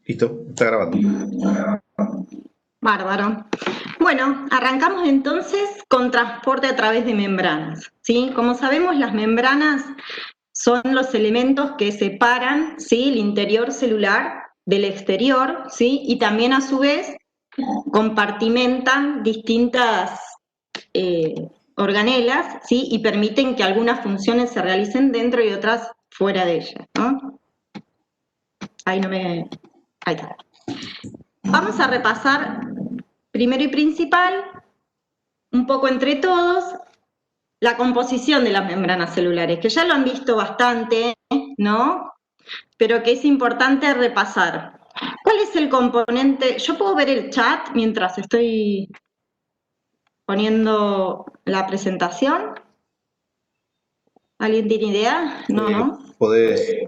Listo, está grabando. Bárbaro. Bueno, arrancamos entonces con transporte a través de membranas, ¿sí? Como sabemos, las membranas son los elementos que separan, ¿sí?, el interior celular del exterior, ¿sí? Y también a su vez compartimentan distintas organelas, ¿sí? Y permiten que algunas funciones se realicen dentro y otras fuera de ellas, ¿no? Ahí está. Vamos a repasar primero y principal, un poco entre todos, la composición de las membranas celulares, que ya lo han visto bastante, ¿no? Pero que es importante repasar. ¿Cuál es el componente? Yo puedo ver el chat mientras estoy poniendo la presentación. ¿Alguien tiene idea? No. Podés,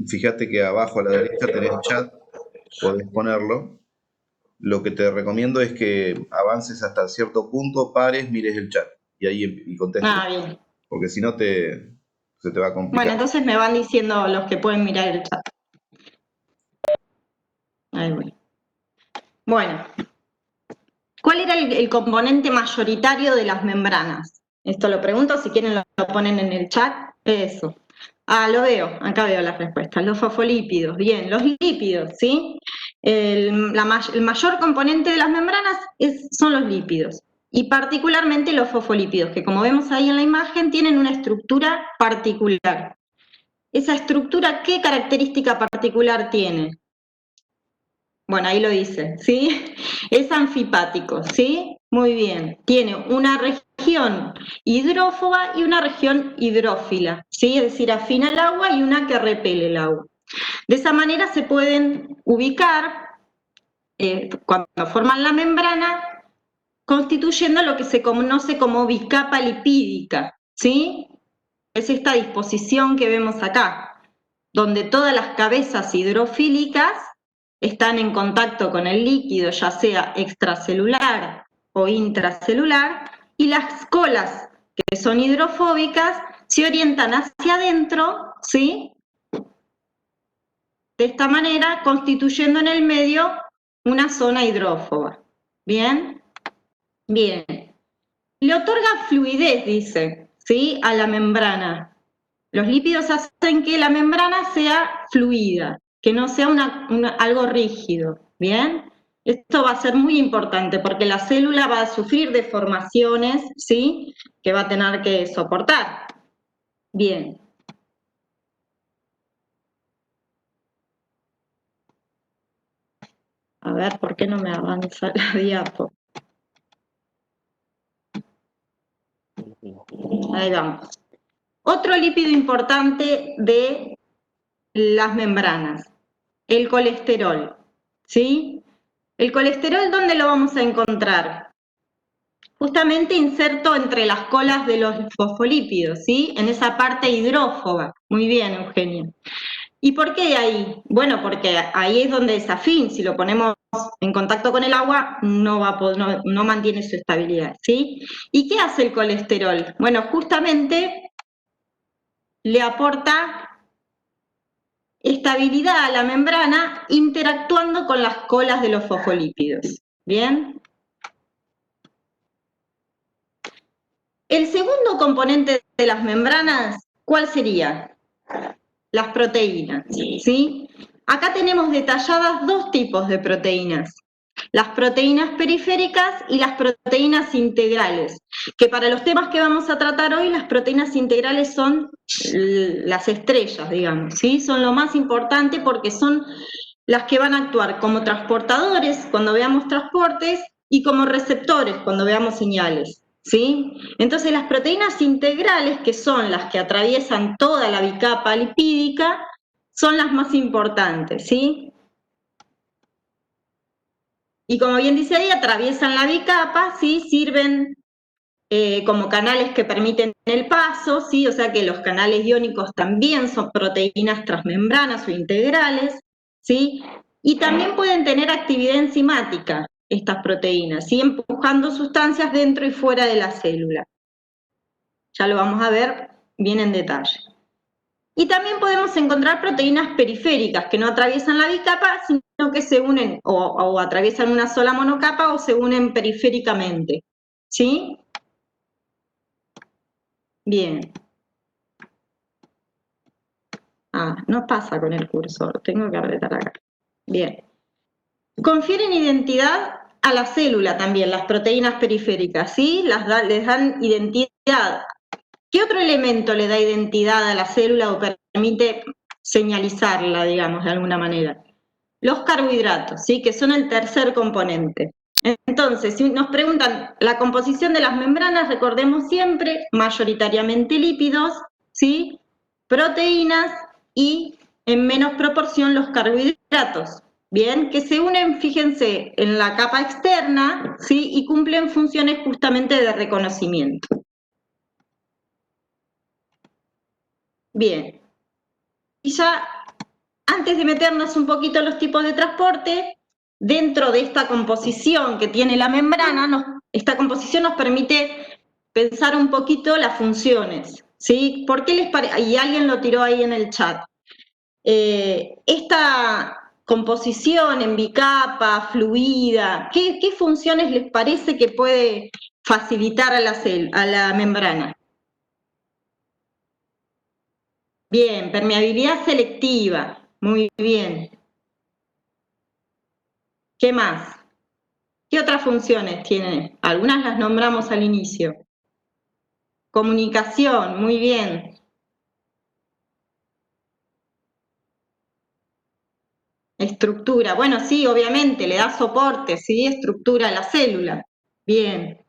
fíjate que abajo a la derecha tenés chat, podés ponerlo. Lo que te recomiendo es que avances hasta cierto punto, pares, mires el chat y ahí y contestes. Bien. Porque si no se te va a complicar. Bueno, entonces me van diciendo los que pueden mirar el chat. Ahí voy. Bueno, ¿cuál era el componente mayoritario de las membranas? Esto lo pregunto, si quieren lo ponen en el chat. Eso. Lo veo, acá veo las respuestas. Los fosfolípidos, bien, los lípidos, ¿sí? El mayor componente de las membranas son los lípidos, y particularmente los fosfolípidos, que como vemos ahí en la imagen, tienen una estructura particular. ¿Esa estructura qué característica particular tiene? Bueno, ahí lo dice, ¿sí? Es anfipático, ¿sí? Muy bien. Tiene una región hidrófoba y una región hidrófila, ¿sí? Es decir, afina el agua y una que repele el agua. De esa manera se pueden ubicar, cuando forman la membrana, constituyendo lo que se conoce como bicapa lipídica, ¿sí? Es esta disposición que vemos acá, donde todas las cabezas hidrofílicas están en contacto con el líquido, ya sea extracelular o intracelular, y las colas, que son hidrofóbicas, se orientan hacia adentro, ¿sí? De esta manera, constituyendo en el medio una zona hidrófoba. ¿Bien? Bien. Le otorga fluidez, dice, ¿sí?, a la membrana. Los lípidos hacen que la membrana sea fluida, que no sea algo rígido, ¿bien? Esto va a ser muy importante porque la célula va a sufrir deformaciones, ¿sí?, que va a tener que soportar. Bien. A ver, ¿por qué no me avanza la diapo? Ahí vamos. Otro lípido importante de las membranas, el colesterol, ¿sí? ¿El colesterol dónde lo vamos a encontrar? Justamente inserto entre las colas de los fosfolípidos, ¿sí? En esa parte hidrófoba. Muy bien, Eugenia. ¿Y por qué ahí? Bueno, porque ahí es donde es afín. Si lo ponemos en contacto con el agua, no mantiene su estabilidad, ¿sí? ¿Y qué hace el colesterol? Bueno, justamente le aporta estabilidad a la membrana interactuando con las colas de los fosfolípidos. ¿Bien? El segundo componente de las membranas, ¿cuál sería? Las proteínas, ¿sí? Acá tenemos detalladas dos tipos de proteínas: las proteínas periféricas y las proteínas integrales, que para los temas que vamos a tratar hoy, las proteínas integrales son las estrellas, digamos, ¿sí? Son lo más importante porque son las que van a actuar como transportadores cuando veamos transportes y como receptores cuando veamos señales, ¿sí? Entonces las proteínas integrales, que son las que atraviesan toda la bicapa lipídica, son las más importantes, ¿sí? Y como bien dice ahí, atraviesan la bicapa, ¿sí? Sirven como canales que permiten el paso, ¿sí? O sea que los canales iónicos también son proteínas transmembranas o integrales, ¿sí? Y también pueden tener actividad enzimática estas proteínas, ¿sí? Empujando sustancias dentro y fuera de la célula. Ya lo vamos a ver bien en detalle. Y también podemos encontrar proteínas periféricas que no atraviesan la bicapa, sino que se unen o atraviesan una sola monocapa o se unen periféricamente. ¿Sí? Bien. Ah, no pasa con el cursor, tengo que apretar acá. Bien. Confieren identidad a la célula también, las proteínas periféricas, ¿sí? Les dan identidad. ¿Qué otro elemento le da identidad a la célula o permite señalizarla, digamos, de alguna manera? Los carbohidratos, ¿sí? Que son el tercer componente. Entonces, si nos preguntan la composición de las membranas, recordemos siempre, mayoritariamente lípidos, ¿sí? Proteínas y en menos proporción los carbohidratos. Bien, que se unen, fíjense, en la capa externa, ¿sí? Y cumplen funciones justamente de reconocimiento. Bien. Y ya, antes de meternos un poquito en los tipos de transporte, dentro de esta composición que tiene la membrana, esta composición nos permite pensar un poquito las funciones, ¿sí? ¿Por qué les parece? Y alguien lo tiró ahí en el chat. Esta composición en bicapa, fluida, ¿qué funciones les parece que puede facilitar a la membrana? Bien, permeabilidad selectiva, muy bien. ¿Qué más? ¿Qué otras funciones tiene? Algunas las nombramos al inicio. Comunicación, muy bien. Estructura, bueno, sí, obviamente, le da soporte, ¿sí? Estructura a la célula. Bien.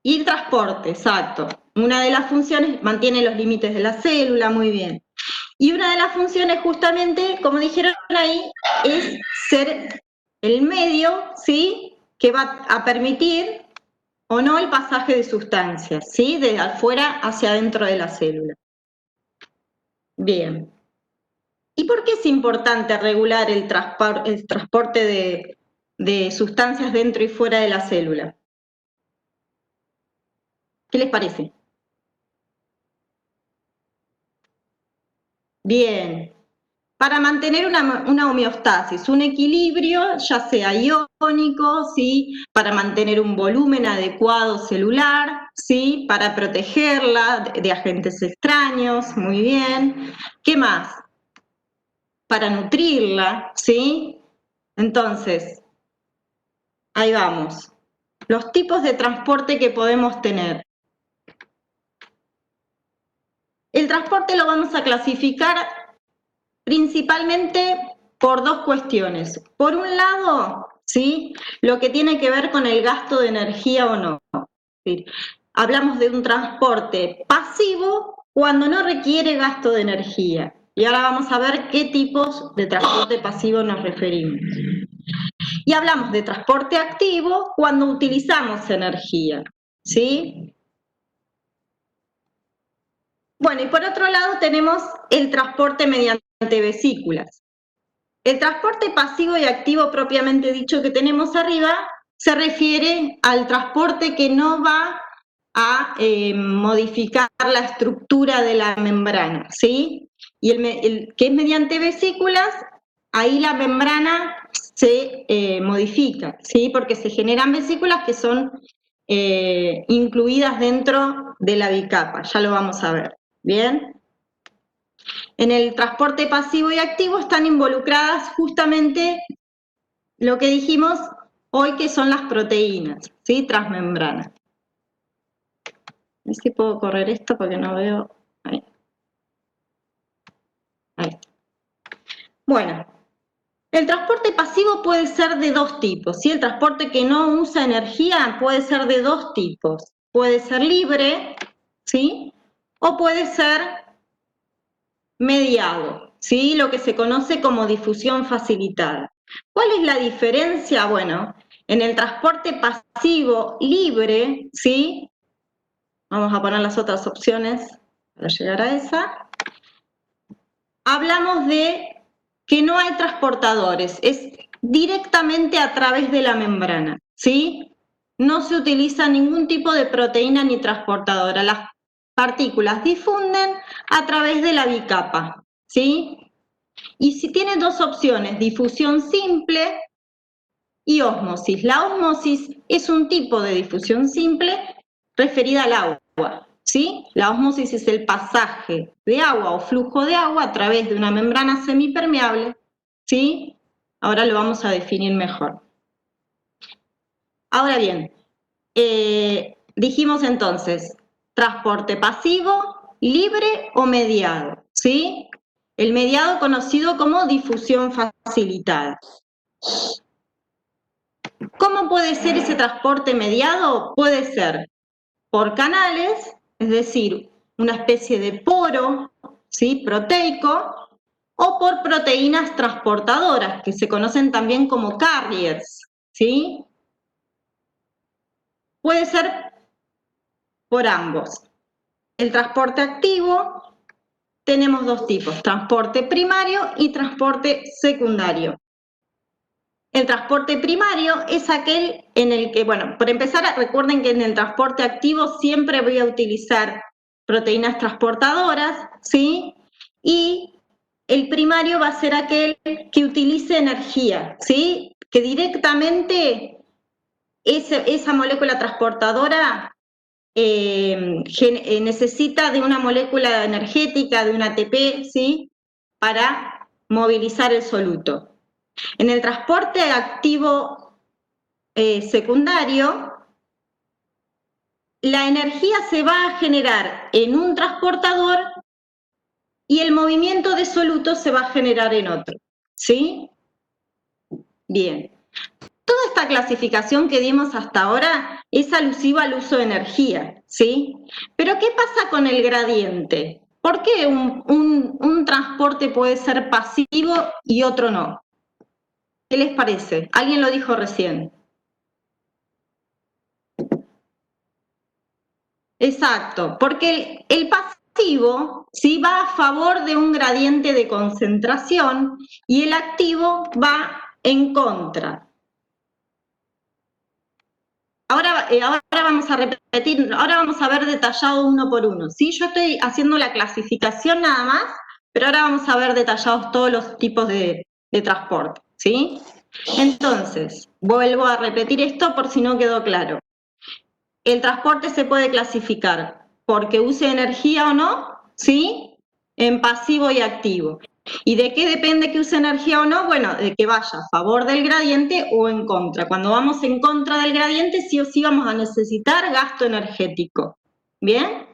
Y el transporte, exacto. Una de las funciones mantiene los límites de la célula, muy bien. Y una de las funciones justamente, como dijeron ahí, es ser el medio, ¿sí? Que va a permitir o no el pasaje de sustancias, ¿sí? De afuera hacia adentro de la célula. Bien. ¿Y por qué es importante regular el transporte de sustancias dentro y fuera de la célula? ¿Qué les parece? Bien. Para mantener una homeostasis, un equilibrio, ya sea iónico, ¿sí? Para mantener un volumen adecuado celular, ¿sí? Para protegerla de agentes extraños, muy bien. ¿Qué más? Para nutrirla, ¿sí? Entonces, ahí vamos. Los tipos de transporte que podemos tener. El transporte lo vamos a clasificar principalmente por dos cuestiones. Por un lado, ¿sí? Lo que tiene que ver con el gasto de energía o no. ¿Sí? Hablamos de un transporte pasivo cuando no requiere gasto de energía. Y ahora vamos a ver qué tipos de transporte pasivo nos referimos. Y hablamos de transporte activo cuando utilizamos energía, ¿sí? Bueno, y por otro lado tenemos el transporte mediante vesículas. El transporte pasivo y activo propiamente dicho que tenemos arriba se refiere al transporte que no va a modificar la estructura de la membrana, ¿sí? Y el que es mediante vesículas, ahí la membrana se modifica, ¿sí? Porque se generan vesículas que son incluidas dentro de la bicapa, ya lo vamos a ver, ¿bien? En el transporte pasivo y activo están involucradas justamente lo que dijimos hoy que son las proteínas, ¿sí? Transmembranas. A ver si puedo correr esto porque no veo. Ahí. Ahí. Bueno, el transporte pasivo puede ser de dos tipos, ¿sí? El transporte que no usa energía puede ser de dos tipos. Puede ser libre, ¿sí? O puede ser mediado, ¿sí? Lo que se conoce como difusión facilitada. ¿Cuál es la diferencia? Bueno, en el transporte pasivo libre, ¿sí? Vamos a poner las otras opciones para llegar a esa. Hablamos de que no hay transportadores, es directamente a través de la membrana, ¿sí? No se utiliza ningún tipo de proteína ni transportadora. Las partículas difunden a través de la bicapa, ¿sí? Y si tiene dos opciones, difusión simple y ósmosis. La ósmosis es un tipo de difusión simple referida al agua, ¿sí? La ósmosis es el pasaje de agua o flujo de agua a través de una membrana semipermeable, ¿sí? Ahora lo vamos a definir mejor. Ahora bien, dijimos entonces, transporte pasivo, libre o mediado, ¿sí? El mediado conocido como difusión facilitada. ¿Cómo puede ser ese transporte mediado? Puede ser por canales, es decir, una especie de poro, ¿sí? Proteico, o por proteínas transportadoras, que se conocen también como carriers, ¿sí? Puede ser por ambos. El transporte activo, tenemos dos tipos, transporte primario y transporte secundario. El transporte primario es aquel en el que, bueno, por empezar, recuerden que en el transporte activo siempre voy a utilizar proteínas transportadoras, ¿sí? Y el primario va a ser aquel que utilice energía, ¿sí? Que directamente esa molécula transportadora necesita de una molécula energética, de un ATP, ¿sí? Para movilizar el soluto. En el transporte activo secundario, la energía se va a generar en un transportador y el movimiento de soluto se va a generar en otro, ¿sí? Bien. Toda esta clasificación que dimos hasta ahora es alusiva al uso de energía, ¿sí? Pero ¿qué pasa con el gradiente? ¿Por qué un transporte puede ser pasivo y otro no? ¿Qué les parece? Alguien lo dijo recién. Exacto, porque el pasivo, ¿sí? Va a favor de un gradiente de concentración y el activo va en contra. Ahora vamos a repetir, ahora vamos a ver detallado uno por uno, ¿sí? Yo estoy haciendo la clasificación nada más, pero ahora vamos a ver detallados todos los tipos de transporte, ¿sí? Entonces, vuelvo a repetir esto por si no quedó claro. El transporte se puede clasificar porque use energía o no, ¿sí? En pasivo y activo. ¿Y de qué depende que use energía o no? Bueno, de que vaya a favor del gradiente o en contra. Cuando vamos en contra del gradiente, sí o sí vamos a necesitar gasto energético. ¿Bien?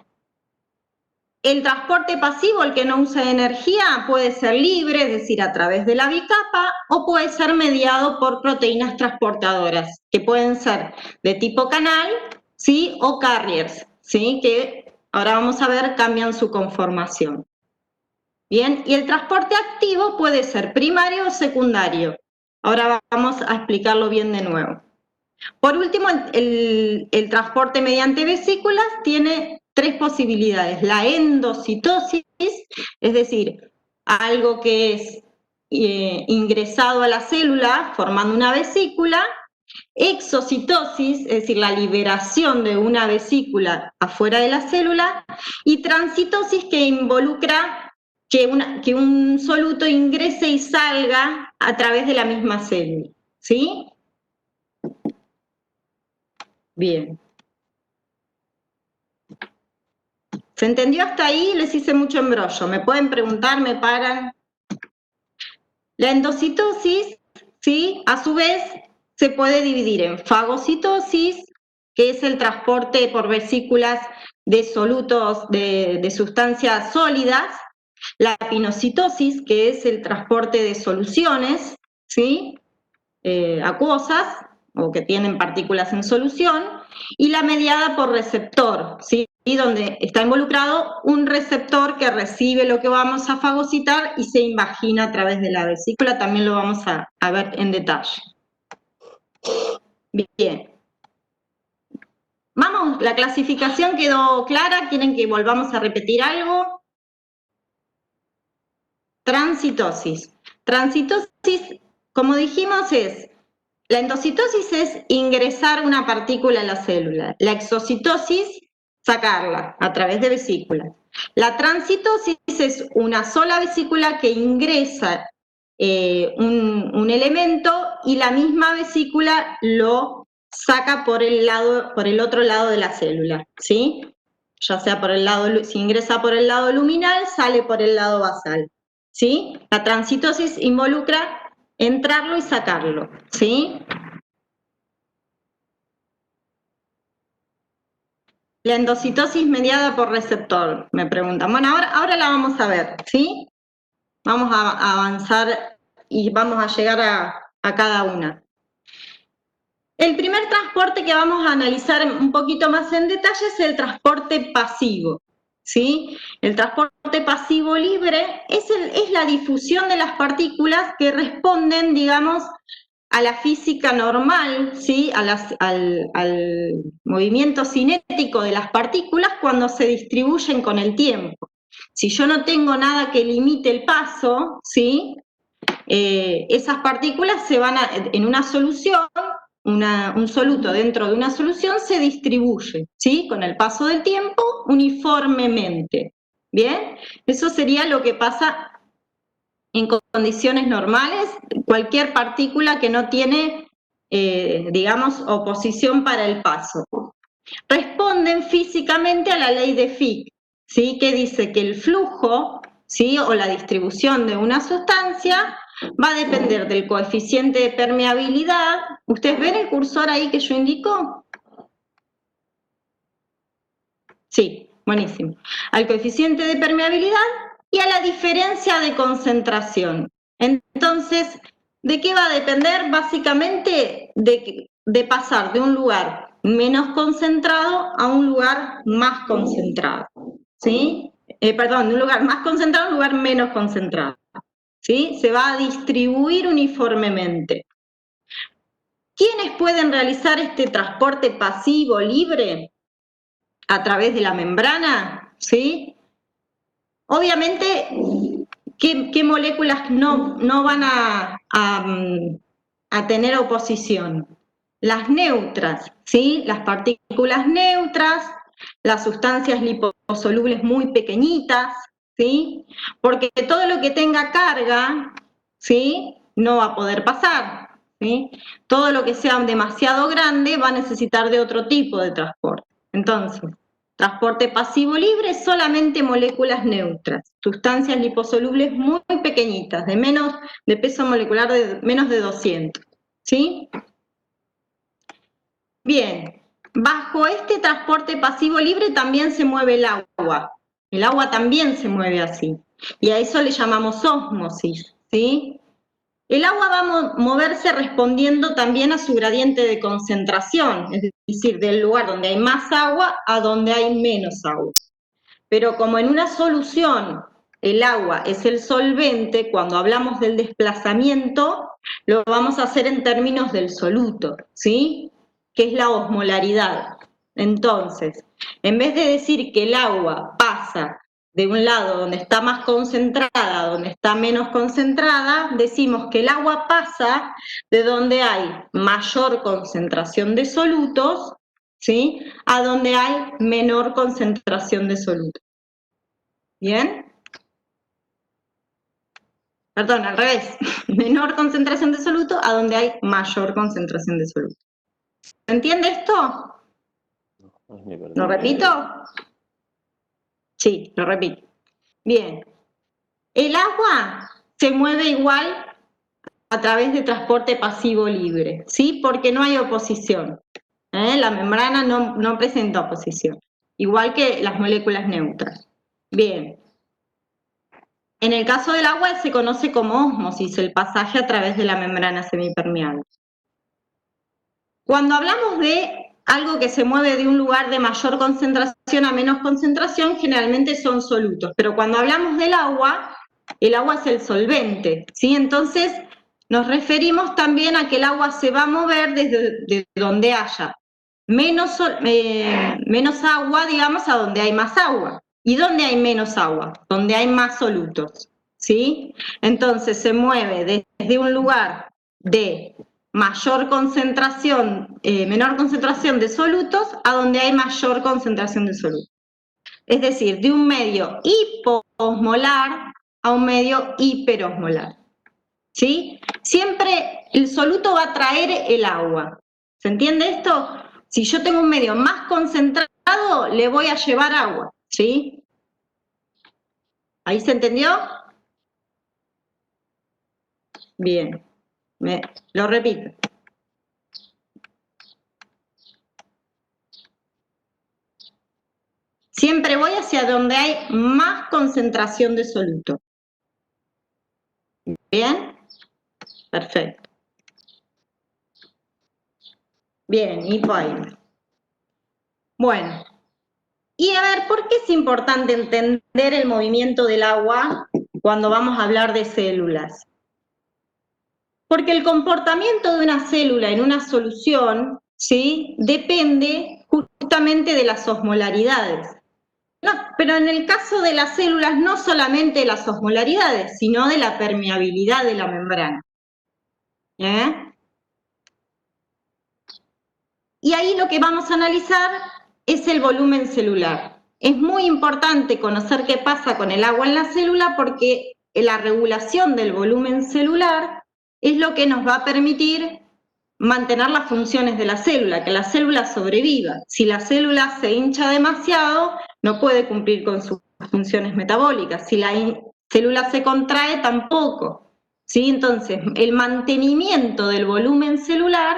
El transporte pasivo, el que no usa energía, puede ser libre, es decir, a través de la bicapa, o puede ser mediado por proteínas transportadoras, que pueden ser de tipo canal, ¿sí? O carriers, ¿sí? Que ahora vamos a ver, cambian su conformación. Bien, y el transporte activo puede ser primario o secundario. Ahora vamos a explicarlo bien de nuevo. Por último, el transporte mediante vesículas tiene tres posibilidades. La endocitosis, es decir, algo que es ingresado a la célula formando una vesícula. Exocitosis, es decir, la liberación de una vesícula afuera de la célula. Y transitosis, que involucra que un soluto ingrese y salga a través de la misma célula, ¿sí? Bien. ¿Se entendió hasta ahí? Les hice mucho embrollo. ¿Me pueden preguntar? ¿Me paran? La endocitosis, ¿sí? A su vez, se puede dividir en fagocitosis, que es el transporte por vesículas de solutos de sustancias sólidas, la pinocitosis, que es el transporte de soluciones, ¿sí? Acuosas, o que tienen partículas en solución, y la mediada por receptor, ¿sí? Donde está involucrado un receptor que recibe lo que vamos a fagocitar y se invagina a través de la vesícula, también lo vamos a ver en detalle. Bien. Vamos, la clasificación quedó clara, ¿quieren que volvamos a repetir algo? Transitosis. Transitosis, como dijimos, la endocitosis es ingresar una partícula a la célula. La exocitosis sacarla a través de vesículas. La transitosis es una sola vesícula que ingresa un elemento y la misma vesícula lo saca por el otro lado de la célula, ¿sí? Ya sea por el lado, si ingresa por el lado luminal, sale por el lado basal, ¿sí? La transitosis involucra entrarlo y sacarlo, ¿sí? La endocitosis mediada por receptor, me preguntan. Bueno, ahora la vamos a ver, ¿sí? Vamos a avanzar y vamos a llegar a cada una. El primer transporte que vamos a analizar un poquito más en detalle es el transporte pasivo, ¿sí? El transporte pasivo libre es la difusión de las partículas que responden, digamos, a la física normal, ¿sí? Al movimiento cinético de las partículas cuando se distribuyen con el tiempo. Si yo no tengo nada que limite el paso, ¿sí? Esas partículas se van en una solución, un soluto dentro de una solución se distribuye, ¿sí? Con el paso del tiempo uniformemente. ¿Bien? Eso sería lo que pasa en condiciones normales, cualquier partícula que no tiene, digamos, oposición para el paso. Responden físicamente a la ley de Fick, ¿sí? Que dice que el flujo, ¿sí? O la distribución de una sustancia va a depender del coeficiente de permeabilidad. ¿Ustedes ven el cursor ahí que yo indico? Sí, buenísimo. Al coeficiente de permeabilidad y a la diferencia de concentración. Entonces, ¿de qué va a depender? Básicamente de pasar de un lugar menos concentrado a un lugar más concentrado, ¿sí? Perdón, de un lugar más concentrado a un lugar menos concentrado, ¿sí? Se va a distribuir uniformemente. ¿Quiénes pueden realizar este transporte pasivo libre a través de la membrana? ¿Sí? Obviamente, ¿qué moléculas no van a tener oposición? Las neutras, ¿sí? Las partículas neutras, las sustancias liposolubles muy pequeñitas, ¿sí? Porque todo lo que tenga carga, ¿sí? No va a poder pasar, ¿sí? Todo lo que sea demasiado grande va a necesitar de otro tipo de transporte. Entonces, transporte pasivo libre, solamente moléculas neutras, sustancias liposolubles muy pequeñitas, de peso molecular de menos de 200, ¿sí? Bien, bajo este transporte pasivo libre también se mueve el agua también se mueve así, y a eso le llamamos ósmosis, ¿sí? El agua va a moverse respondiendo también a su gradiente de concentración, es decir, del lugar donde hay más agua a donde hay menos agua. Pero como en una solución el agua es el solvente, cuando hablamos del desplazamiento, lo vamos a hacer en términos del soluto, ¿sí? Que es la osmolaridad. Entonces, en vez de decir que el agua pasa de un lado donde está más concentrada a donde está menos concentrada, decimos que el agua pasa de donde hay mayor concentración de solutos, ¿sí? A donde hay menor concentración de solutos. ¿Bien? Perdón, al revés. Menor concentración de soluto a donde hay mayor concentración de soluto. ¿Se entiende esto? ¿Lo repito? Sí, lo repito. Bien. El agua se mueve igual a través de transporte pasivo libre, ¿sí? Porque no hay oposición. La membrana no presenta oposición, igual que las moléculas neutras. Bien. En el caso del agua se conoce como ósmosis, el pasaje a través de la membrana semipermeable. Cuando hablamos de algo que se mueve de un lugar de mayor concentración a menos concentración, generalmente son solutos, pero cuando hablamos del agua, el agua es el solvente, ¿sí? Entonces, nos referimos también a que el agua se va a mover desde donde haya menos agua, digamos, a donde hay más agua. ¿Y dónde hay menos agua? Donde hay más solutos, ¿sí? Entonces se mueve desde un lugar de menor concentración de solutos a donde hay mayor concentración de solutos. Es decir, de un medio hipoosmolar a un medio hiperosmolar. ¿Sí? Siempre el soluto va a traer el agua. ¿Se entiende esto? Si yo tengo un medio más concentrado, le voy a llevar agua. ¿Sí? ¿Ahí se entendió? Bien. Lo repito. Siempre voy hacia donde hay más concentración de soluto. ¿Bien? Perfecto. Bien, hipoaire. Bueno, y a ver, ¿por qué es importante entender el movimiento del agua cuando vamos a hablar de células? Porque el comportamiento de una célula en una solución, ¿sí?, depende justamente de las osmolaridades. No, pero en el caso de las células no solamente de las osmolaridades, sino de la permeabilidad de la membrana. Y ahí lo que vamos a analizar es el volumen celular. Es muy importante conocer qué pasa con el agua en la célula porque la regulación del volumen celular es lo que nos va a permitir mantener las funciones de la célula, que la célula sobreviva. Si la célula se hincha demasiado, no puede cumplir con sus funciones metabólicas. Si la célula se contrae, tampoco. ¿Sí? Entonces, el mantenimiento del volumen celular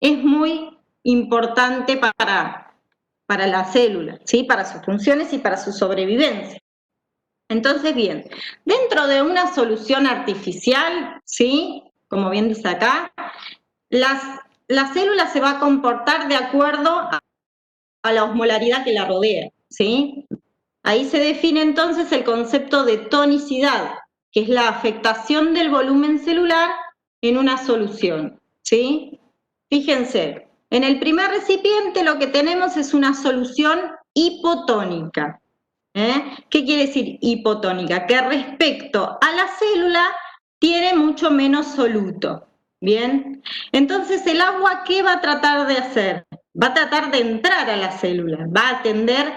es muy importante para la célula, ¿sí?, para sus funciones y para su sobrevivencia. Entonces, bien, dentro de una solución artificial, ¿sí?, como bien dice acá, la célula se va a comportar de acuerdo a la osmolaridad que la rodea, ¿sí? Ahí se define entonces el concepto de tonicidad, que es la afectación del volumen celular en una solución, ¿sí? Fíjense, en el primer recipiente lo que tenemos es una solución hipotónica. ¿Qué quiere decir hipotónica? Que respecto a la célula tiene mucho menos soluto. Bien, entonces el agua, ¿qué va a tratar de hacer? Va a tratar de entrar a la célula, va a tender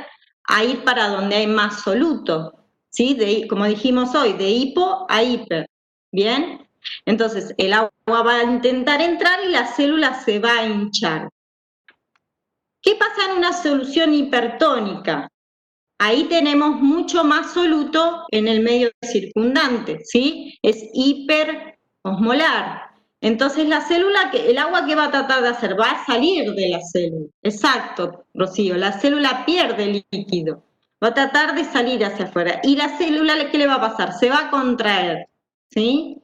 a ir para donde hay más soluto, ¿sí? Como dijimos hoy, de hipo a hiper. Bien, entonces el agua va a intentar entrar y la célula se va a hinchar. ¿Qué pasa en una solución hipertónica? Ahí tenemos mucho más soluto en el medio circundante, ¿sí? Es hiperosmolar. Entonces la célula, el agua, ¿qué va a tratar de hacer? Va a salir de la célula. Exacto, Rocío, la célula pierde líquido. Va a tratar de salir hacia afuera. ¿Y la célula qué le va a pasar? Se va a contraer, ¿sí?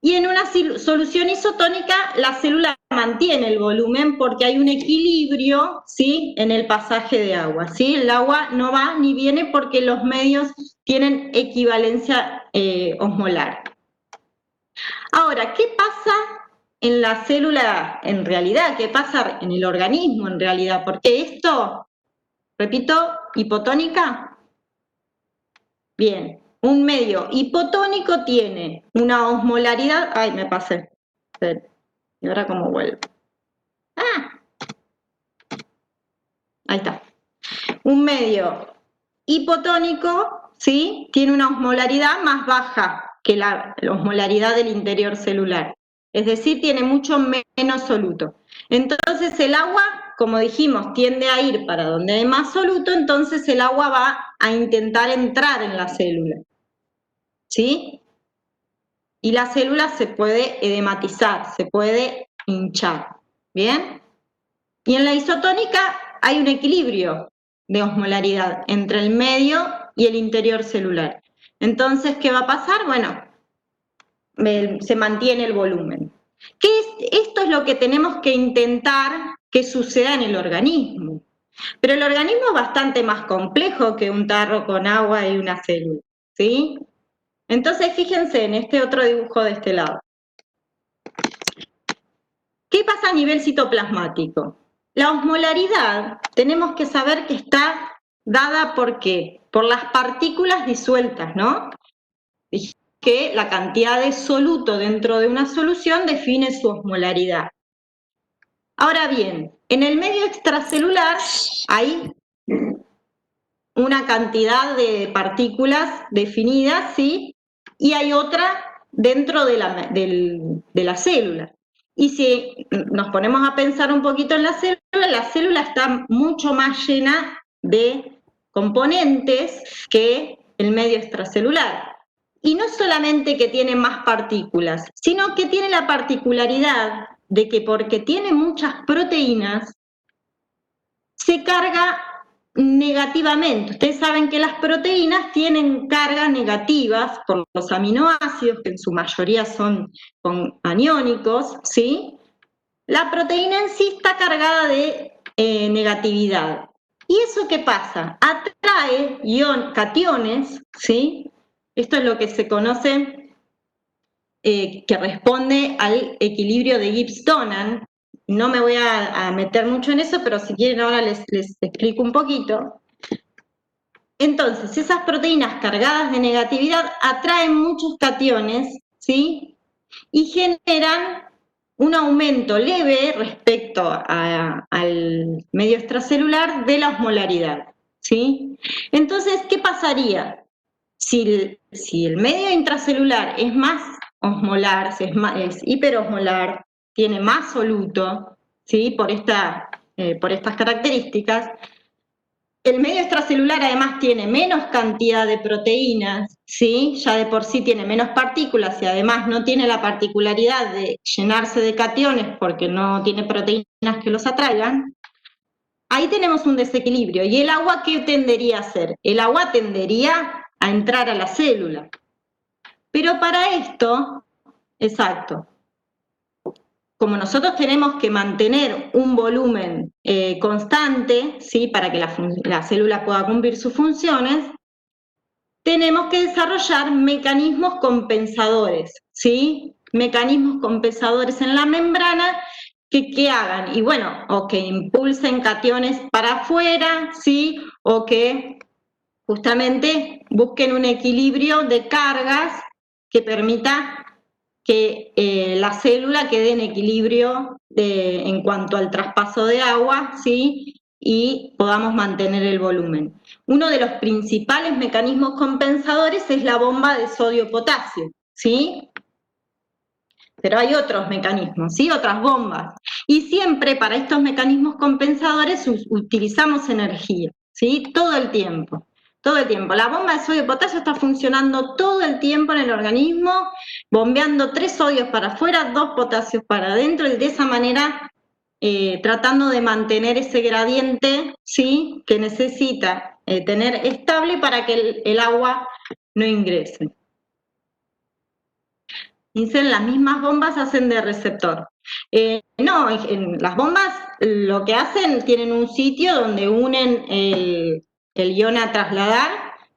Y en una solución isotónica, la célula mantiene el volumen porque hay un equilibrio, ¿sí?, en el pasaje de agua, ¿sí? El agua no va ni viene porque los medios tienen equivalencia osmolar. Ahora, ¿qué pasa en la célula en realidad? ¿Qué pasa en el organismo en realidad? Porque esto, repito, hipotónica. Bien. Un medio hipotónico tiene una osmolaridad... ¡Ay, me pasé! ¿Y ahora cómo vuelvo? ¡Ah! Ahí está. Un medio hipotónico, ¿sí?, tiene una osmolaridad más baja que la osmolaridad del interior celular. Es decir, tiene mucho menos soluto. Entonces el agua, como dijimos, tiende a ir para donde hay más soluto, entonces el agua va a intentar entrar en la célula. ¿Sí? Y la célula se puede edematizar, se puede hinchar. ¿Bien? Y en la isotónica hay un equilibrio de osmolaridad entre el medio y el interior celular. Entonces, ¿qué va a pasar? Bueno, se mantiene el volumen. Esto es lo que tenemos que intentar que suceda en el organismo. Pero el organismo es bastante más complejo que un tarro con agua y una célula, ¿sí? Entonces, fíjense en este otro dibujo de este lado. ¿Qué pasa a nivel citoplasmático? La osmolaridad tenemos que saber que está dada ¿por qué? Por las partículas disueltas, ¿no? que la cantidad de soluto dentro de una solución define su osmolaridad. Ahora bien, en el medio extracelular hay una cantidad de partículas definidas, ¿sí? Y hay otra dentro de la célula. Y si nos ponemos a pensar un poquito en la célula está mucho más llena de componentes que el medio extracelular. Y no solamente que tiene más partículas, sino que tiene la particularidad de que porque tiene muchas proteínas, se carga negativamente. Ustedes saben que las proteínas tienen cargas negativas por los aminoácidos, que en su mayoría son aniónicos, ¿sí? La proteína en sí está cargada de negatividad. ¿Y eso qué pasa? Atrae cationes, ¿sí? Esto es lo que se conoce, que responde al equilibrio de Gibbs-Donan. No me voy a meter mucho en eso, pero si quieren ahora les explico un poquito. Entonces, esas proteínas cargadas de negatividad atraen muchos cationes, ¿sí? Y generan un aumento leve respecto al medio extracelular de la osmolaridad, ¿sí? Entonces, ¿qué pasaría? Si el medio intracelular es más osmolar, es hiperosmolar, tiene más soluto, ¿sí? Por estas características, el medio extracelular además tiene menos cantidad de proteínas, ¿sí? Ya de por sí tiene menos partículas y además no tiene la particularidad de llenarse de cationes porque no tiene proteínas que los atraigan. Ahí tenemos un desequilibrio. ¿Y el agua qué tendería a hacer? El agua tendería a entrar a la célula. Pero para esto, exacto, como nosotros tenemos que mantener un volumen constante, ¿sí? Para que la célula pueda cumplir sus funciones, tenemos que desarrollar mecanismos compensadores, ¿sí? Mecanismos compensadores en la membrana que hagan, y bueno, o que impulsen cationes para afuera, ¿sí? O que justamente busquen un equilibrio de cargas que permita que la célula quede en equilibrio en cuanto al traspaso de agua, ¿sí? Y podamos mantener el volumen. Uno de los principales mecanismos compensadores es la bomba de sodio-potasio, ¿sí? Pero hay otros mecanismos, ¿sí? Otras bombas. Y siempre para estos mecanismos compensadores utilizamos energía, ¿sí? Todo el tiempo. Todo el tiempo. La bomba de sodio y potasio está funcionando todo el tiempo en el organismo, bombeando 3 sodios para afuera, 2 potasios para adentro, y de esa manera tratando de mantener ese gradiente, ¿sí? Que necesita tener estable para que el agua no ingrese. Dicen, las mismas bombas hacen de receptor. No, las bombas lo que hacen, tienen un sitio donde unen el ion a trasladar,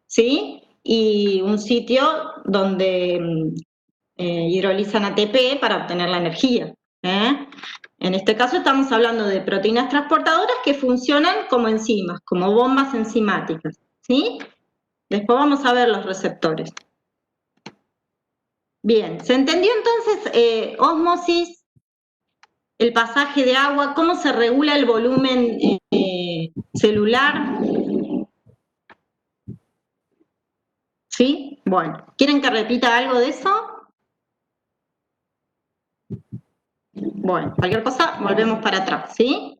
¿sí? Y un sitio donde hidrolizan ATP para obtener la energía. En este caso estamos hablando de proteínas transportadoras que funcionan como enzimas, como bombas enzimáticas, ¿sí? Después vamos a ver los receptores. Bien, ¿se entendió entonces ósmosis, el pasaje de agua, cómo se regula el volumen celular? ¿Sí? Bueno, ¿quieren que repita algo de eso? Bueno, cualquier cosa, volvemos para atrás, ¿sí?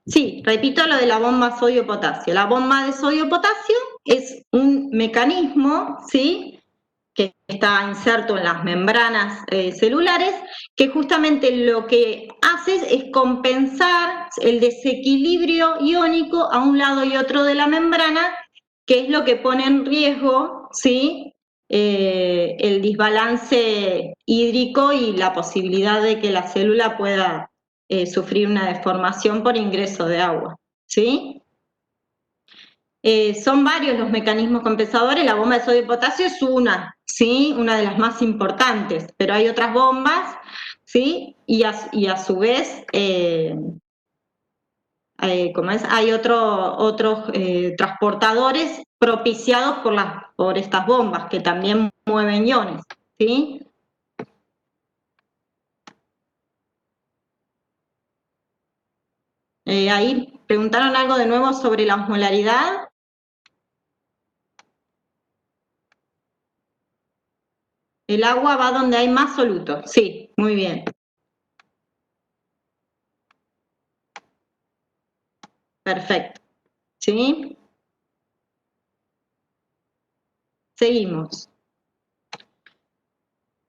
Sí, repito lo de la bomba sodio-potasio. La bomba de sodio-potasio es un mecanismo, ¿sí?, que está inserto en las membranas celulares, que justamente lo que hace es compensar el desequilibrio iónico a un lado y otro de la membrana, que es lo que pone en riesgo, ¿sí?, el desbalance hídrico y la posibilidad de que la célula pueda sufrir una deformación por ingreso de agua, ¿sí? Son varios los mecanismos compensadores, la bomba de sodio y potasio es una, ¿sí? Una de las más importantes, pero hay otras bombas, ¿sí? Y a su vez hay otros transportadores propiciados por estas bombas que también mueven iones, ¿sí? Ahí preguntaron algo de nuevo sobre la osmolaridad. El agua va donde hay más soluto. Sí, muy bien. Perfecto. ¿Sí? Seguimos.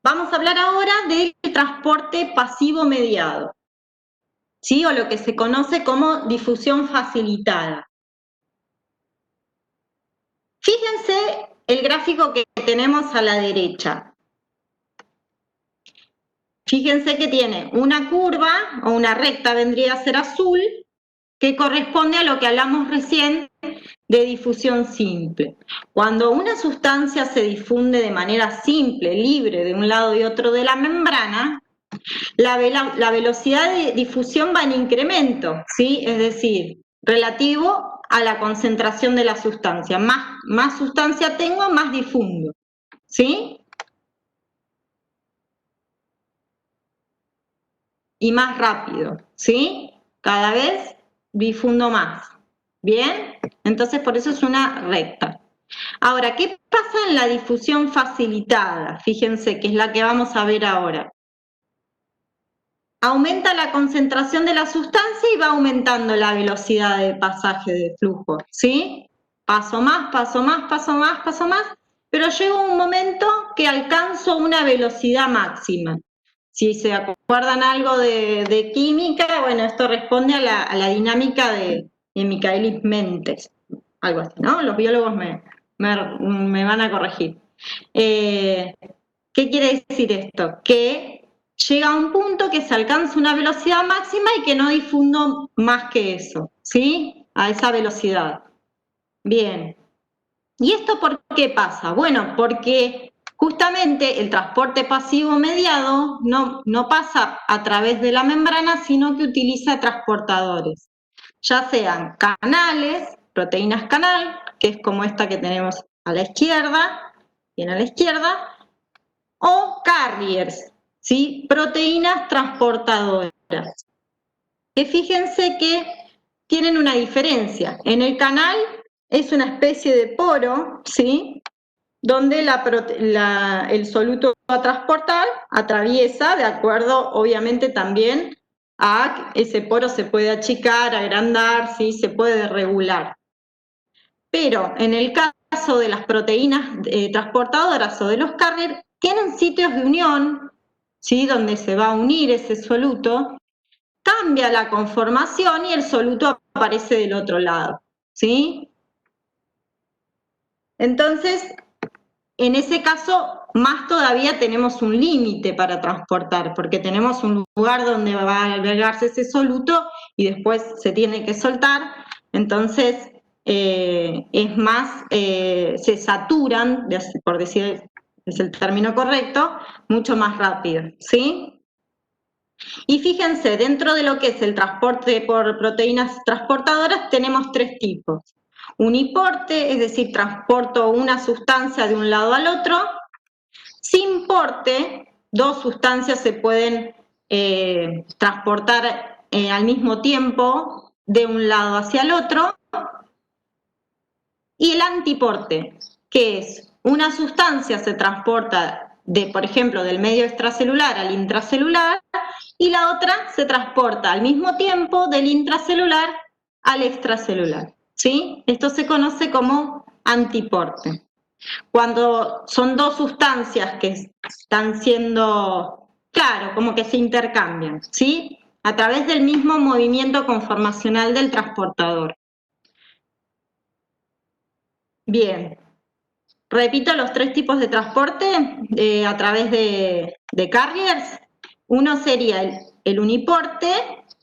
Vamos a hablar ahora del transporte pasivo mediado, ¿sí? O lo que se conoce como difusión facilitada. Fíjense el gráfico que tenemos a la derecha. Fíjense que tiene una curva o una recta, vendría a ser azul, que corresponde a lo que hablamos recién de difusión simple. Cuando una sustancia se difunde de manera simple, libre de un lado y otro de la membrana, la velocidad de difusión va en incremento, ¿sí? Es decir, relativo a la concentración de la sustancia. Más sustancia tengo, más difundo, ¿sí? Y más rápido, ¿sí? Cada vez difundo más. ¿Bien? Entonces, por eso es una recta. Ahora, ¿qué pasa en la difusión facilitada? Fíjense, que es la que vamos a ver ahora. Aumenta la concentración de la sustancia y va aumentando la velocidad de pasaje de flujo, ¿sí? Paso más, paso más, paso más, paso más, pero llega un momento que alcanzo una velocidad máxima. Si se acuerdan algo de química, bueno, esto responde a la dinámica de Michaelis Mentes, algo así, ¿no? Los biólogos me van a corregir. ¿Qué quiere decir esto? Que llega a un punto que se alcanza una velocidad máxima y que no difundo más que eso, ¿sí? A esa velocidad. Bien. ¿Y esto por qué pasa? Bueno, porque justamente el transporte pasivo mediado no pasa a través de la membrana, sino que utiliza transportadores, ya sean canales, proteínas canal, que es como esta que tenemos a la izquierda, bien a la izquierda, o carriers, ¿sí? Proteínas transportadoras. Que fíjense que tienen una diferencia. En el canal es una especie de poro, ¿sí? Donde el soluto a transportar atraviesa, de acuerdo, obviamente también a ese poro se puede achicar, agrandar, ¿sí? Se puede regular. Pero en el caso de las proteínas transportadoras o de los carriers, tienen sitios de unión, ¿sí? Donde se va a unir ese soluto, cambia la conformación y el soluto aparece del otro lado, ¿sí? Entonces, en ese caso, más todavía tenemos un límite para transportar, porque tenemos un lugar donde va a albergarse ese soluto y después se tiene que soltar, entonces es más, se saturan, por decir es el término correcto, mucho más rápido, ¿sí? Y fíjense, dentro de lo que es el transporte por proteínas transportadoras tenemos tres tipos. Uniporte, es decir, transporto una sustancia de un lado al otro. Simporte, dos sustancias se pueden transportar al mismo tiempo de un lado hacia el otro. Y el antiporte, que es una sustancia se transporta por ejemplo, del medio extracelular al intracelular, y la otra se transporta al mismo tiempo del intracelular al extracelular, ¿sí? Esto se conoce como antiporte. Cuando son dos sustancias que están siendo, claro, como que se intercambian, ¿sí? A través del mismo movimiento conformacional del transportador. Bien. Repito los tres tipos de transporte a través de carriers. Uno sería el uniporte,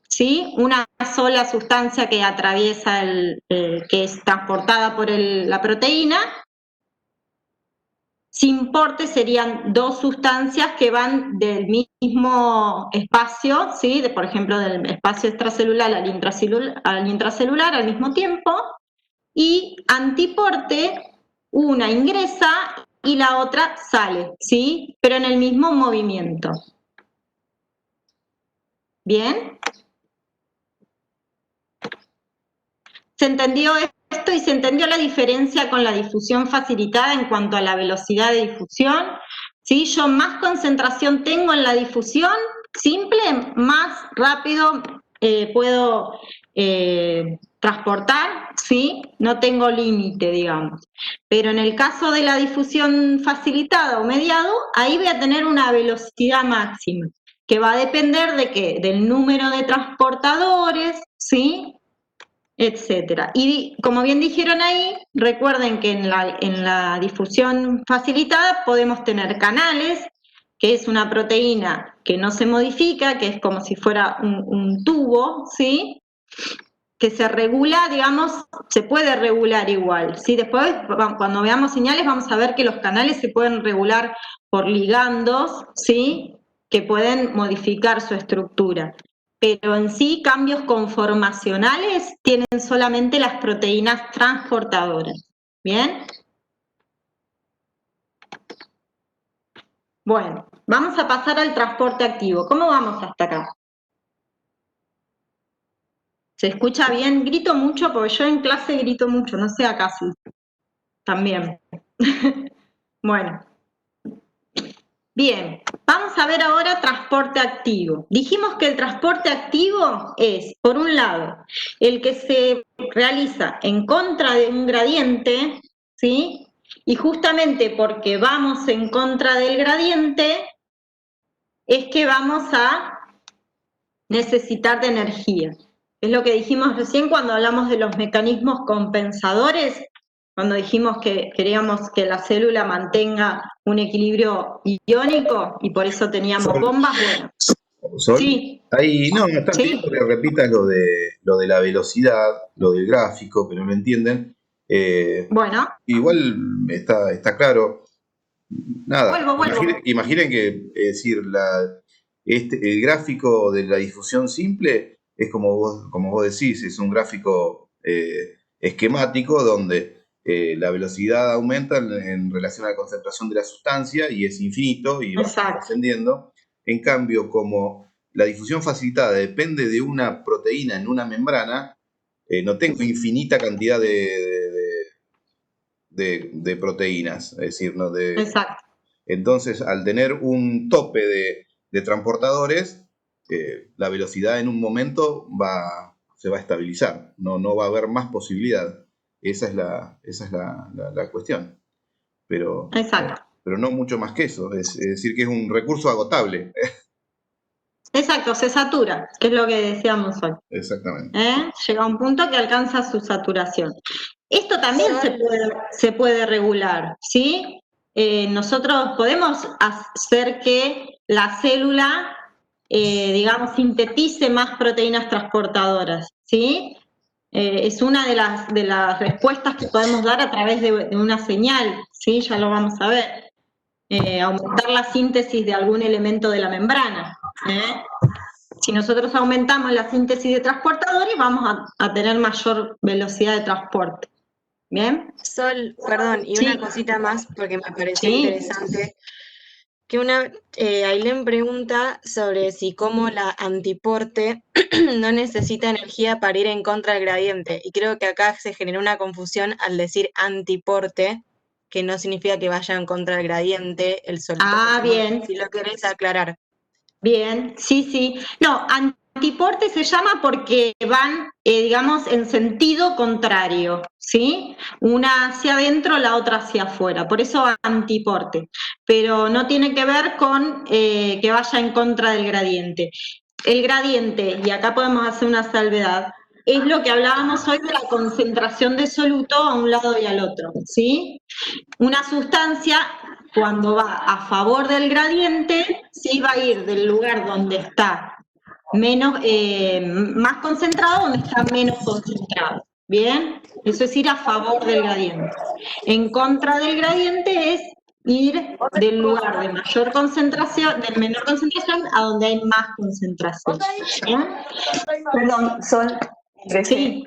¿sí? Una sola sustancia que atraviesa, que es transportada por la proteína. Sin porte serían dos sustancias que van del mismo espacio, ¿sí? Por ejemplo, del espacio extracelular al intracelular al mismo tiempo, y antiporte, una ingresa y la otra sale, ¿sí? Pero en el mismo movimiento. ¿Bien? ¿Se entendió esto y se entendió la diferencia con la difusión facilitada en cuanto a la velocidad de difusión? ¿Sí? Yo más concentración tengo en la difusión simple, más rápido puedo transportar, ¿sí? No tengo límite, digamos. Pero en el caso de la difusión facilitada o mediado, ahí voy a tener una velocidad máxima, que va a depender de qué, del número de transportadores, ¿sí? Etcétera. Y como bien dijeron ahí, recuerden que en la difusión facilitada podemos tener canales, que es una proteína que no se modifica, que es como si fuera un tubo, ¿sí? Que se regula, digamos, se puede regular igual, ¿sí? Después, cuando veamos señales, vamos a ver que los canales se pueden regular por ligandos, ¿sí? Que pueden modificar su estructura. Pero en sí, cambios conformacionales tienen solamente las proteínas transportadoras. ¿Bien? Bueno, vamos a pasar al transporte activo. ¿Cómo vamos hasta acá? ¿Se escucha bien? Grito mucho porque yo en clase grito mucho, no sé acá sí. También. Bueno. Bien, vamos a ver ahora transporte activo. Dijimos que el transporte activo es, por un lado, el que se realiza en contra de un gradiente, ¿sí? Y justamente porque vamos en contra del gradiente, es que vamos a necesitar de energía. Es lo que dijimos recién cuando hablamos de los mecanismos compensadores, cuando dijimos que queríamos que la célula mantenga un equilibrio iónico y por eso teníamos bombas. Bueno, Sol, sí, ahí no, me están pidiendo sí, que repitas lo de la velocidad, lo del gráfico, que no lo entienden. bueno, Igual está claro. Nada, vuelvo. imaginen que, es decir, el gráfico de la difusión simple es como vos decís, es un gráfico esquemático donde la velocidad aumenta en relación a la concentración de la sustancia y es infinito y va Exacto. ascendiendo. En cambio, como la difusión facilitada depende de una proteína en una membrana, no tengo infinita cantidad de proteínas, es decir, ¿no? Exacto. Entonces, al tener un tope de transportadores, la velocidad en un momento se va a estabilizar, no va a haber más posibilidad. Esa es la cuestión. Pero no mucho más que eso, es decir, que es un recurso agotable. Exacto, se satura, que es lo que decíamos hoy. Exactamente. Llega a un punto que alcanza su saturación. Esto también se puede regular, ¿sí? Nosotros podemos hacer que la célula, digamos, sintetice más proteínas transportadoras, ¿sí? Es una de las respuestas que podemos dar a través de una señal, ¿sí? Ya lo vamos a ver. Aumentar la síntesis de algún elemento de la membrana. Si nosotros aumentamos la síntesis de transportadores, vamos a tener mayor velocidad de transporte. ¿Bien? Sol, perdón, y sí. Una cosita más porque me pareció Sí. interesante. Que Ailén pregunta sobre si como la antiporte no necesita energía para ir en contra del gradiente. Y creo que acá se generó una confusión al decir antiporte, que no significa que vaya en contra del gradiente el solito. Bien. Si lo querés aclarar. Bien, sí. No, antiporte se llama porque van, digamos, en sentido contrario, ¿sí? Una hacia adentro, la otra hacia afuera, por eso antiporte. Pero no tiene que ver con que vaya en contra del gradiente. El gradiente, y acá podemos hacer una salvedad, es lo que hablábamos hoy de la concentración de soluto a un lado y al otro, ¿sí? Una sustancia, cuando va a favor del gradiente, sí va a ir del lugar donde está más concentrado, donde está menos concentrado. ¿Bien? Eso es ir a favor del gradiente. En contra del gradiente es ir del lugar de mayor concentración, de menor concentración, a donde hay más concentración. Perdón, Sol. Sí.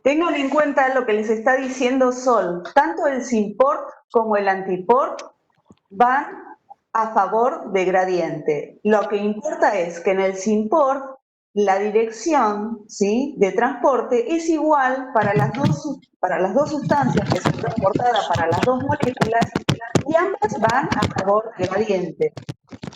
Tengan en cuenta lo que les está diciendo Sol. Tanto el sin-port como el anti-port van a favor de gradiente. Lo que importa es que en el sin-port la dirección, ¿sí?, de transporte es igual para las dos sustancias que son transportadas, para las dos moléculas, y ambas van a favor de gradiente.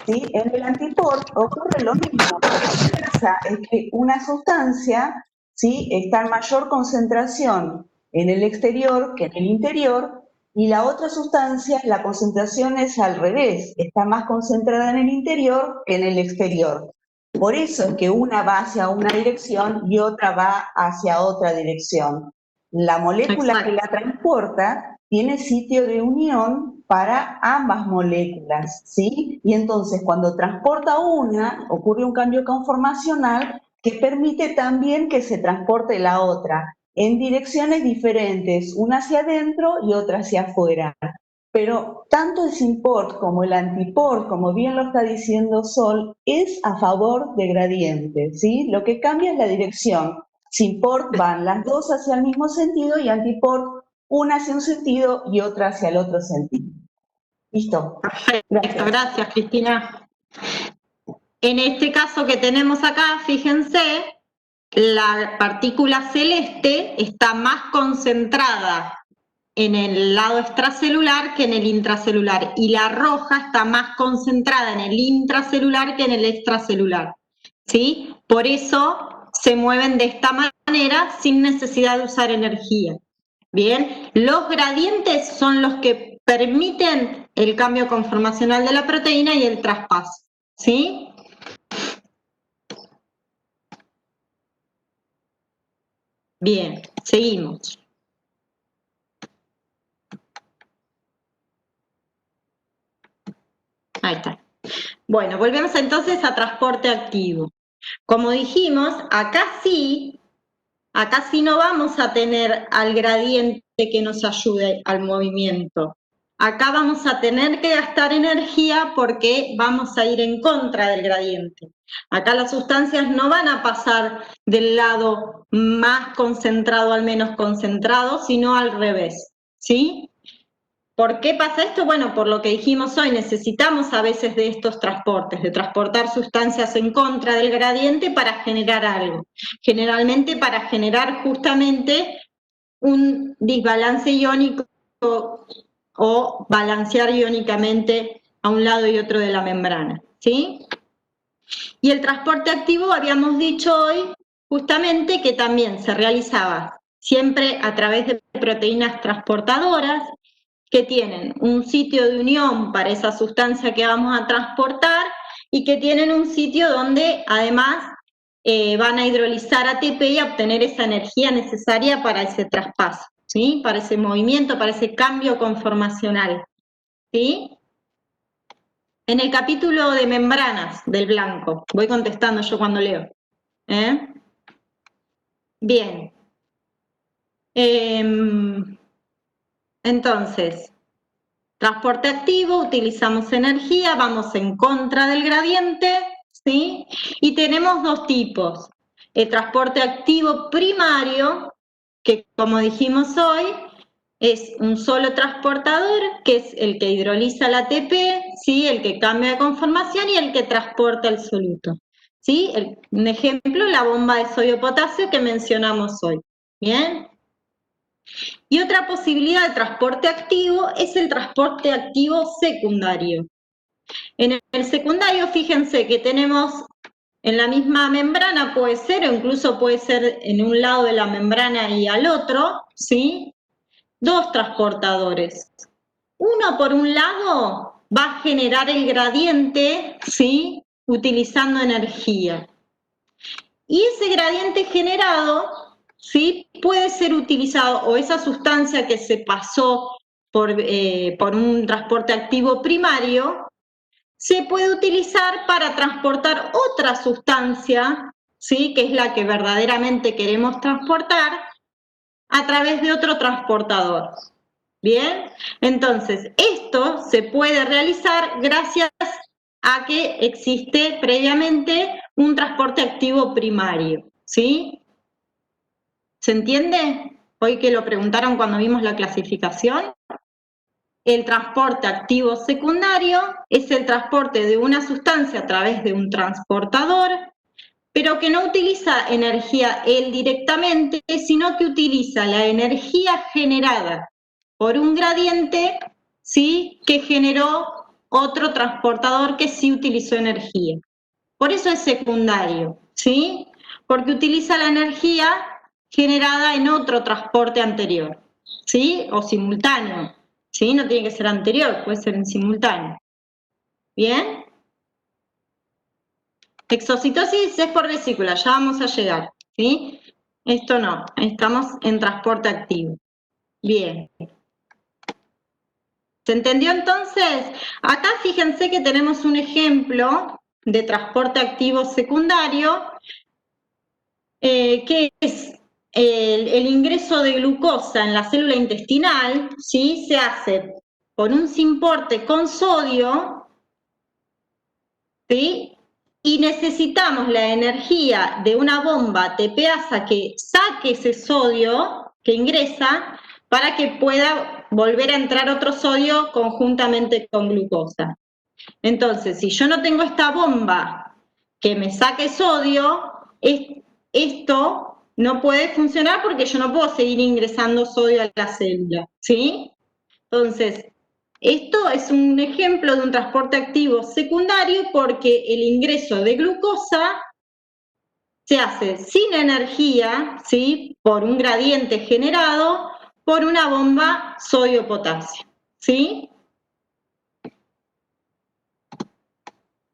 ¿Sí? En el antiport ocurre lo mismo. Lo que pasa es que una sustancia, ¿sí?, está en mayor concentración en el exterior que en el interior, y la otra sustancia, la concentración es al revés, está más concentrada en el interior que en el exterior. Por eso es que una va hacia una dirección y otra va hacia otra dirección. La molécula que la transporta tiene sitio de unión para ambas moléculas, ¿sí? Y entonces cuando transporta una, ocurre un cambio conformacional que permite también que se transporte la otra en direcciones diferentes, una hacia adentro y otra hacia afuera. Pero tanto el sin-port como el anti-port, como bien lo está diciendo Sol, es a favor de gradiente, ¿sí? Lo que cambia es la dirección. Sin-port van las dos hacia el mismo sentido y anti-port una hacia un sentido y otra hacia el otro sentido. ¿Listo? Perfecto, gracias Cristina. En este caso que tenemos acá, fíjense, la partícula celeste está más concentrada en el lado extracelular que en el intracelular, y la roja está más concentrada en el intracelular que en el extracelular, ¿sí? Por eso se mueven de esta manera sin necesidad de usar energía. Bien, los gradientes son los que permiten el cambio conformacional de la proteína y el traspaso, ¿sí? Bien, seguimos. Ahí está. Bueno, volvemos entonces a transporte activo. Como dijimos, acá sí no vamos a tener al gradiente que nos ayude al movimiento. Acá vamos a tener que gastar energía porque vamos a ir en contra del gradiente. Acá las sustancias no van a pasar del lado más concentrado al menos concentrado, sino al revés, ¿sí? ¿Por qué pasa esto? Bueno, por lo que dijimos hoy, necesitamos a veces de estos transportes, de transportar sustancias en contra del gradiente para generar algo. Generalmente para generar justamente un desbalance iónico o balancear iónicamente a un lado y otro de la membrana, ¿sí? Y el transporte activo, habíamos dicho hoy, justamente que también se realizaba siempre a través de proteínas transportadoras, que tienen un sitio de unión para esa sustancia que vamos a transportar y que tienen un sitio donde además van a hidrolizar ATP y a obtener esa energía necesaria para ese traspaso, ¿sí? Para ese movimiento, para ese cambio conformacional, ¿sí? En el capítulo de membranas del blanco, voy contestando yo cuando leo. Bien. Entonces, transporte activo, utilizamos energía, vamos en contra del gradiente, ¿sí? Y tenemos dos tipos. El transporte activo primario, que como dijimos hoy, es un solo transportador, que es el que hidroliza la ATP, ¿sí? El que cambia de conformación y el que transporta el soluto, ¿sí? Un ejemplo, la bomba de sodio-potasio que mencionamos hoy, ¿bien? Y otra posibilidad de transporte activo es el transporte activo secundario. En el secundario, fíjense que tenemos en la misma membrana, puede ser, o incluso puede ser en un lado de la membrana y al otro, ¿sí? Dos transportadores. Uno, por un lado, va a generar el gradiente, ¿sí? Utilizando energía. Y ese gradiente generado, ¿sí? Puede ser utilizado, o esa sustancia que se pasó por un transporte activo primario, se puede utilizar para transportar otra sustancia, ¿sí? Que es la que verdaderamente queremos transportar, a través de otro transportador. Bien, entonces esto se puede realizar gracias a que existe previamente un transporte activo primario, ¿sí? ¿Se entiende? Hoy que lo preguntaron cuando vimos la clasificación. El transporte activo secundario es el transporte de una sustancia a través de un transportador, pero que no utiliza energía él directamente, sino que utiliza la energía generada por un gradiente, ¿sí?, que generó otro transportador que sí utilizó energía. Por eso es secundario, ¿sí? Porque utiliza la energía generada en otro transporte anterior, ¿sí? O simultáneo, ¿sí? No tiene que ser anterior, puede ser en simultáneo. ¿Bien? Exocitosis es por vesícula, ya vamos a llegar, ¿sí? Esto no, estamos en transporte activo. Bien. ¿Se entendió entonces? Acá fíjense que tenemos un ejemplo de transporte activo secundario, que es el ingreso de glucosa en la célula intestinal, ¿sí? Se hace por un simporte con sodio, ¿sí? Y necesitamos la energía de una bomba TPasa que saque ese sodio que ingresa para que pueda volver a entrar otro sodio conjuntamente con glucosa. Entonces, si yo no tengo esta bomba que me saque sodio, esto no puede funcionar porque yo no puedo seguir ingresando sodio a la célula, ¿sí? Entonces, esto es un ejemplo de un transporte activo secundario porque el ingreso de glucosa se hace sin energía, ¿sí?, por un gradiente generado por una bomba sodio-potasio, ¿sí?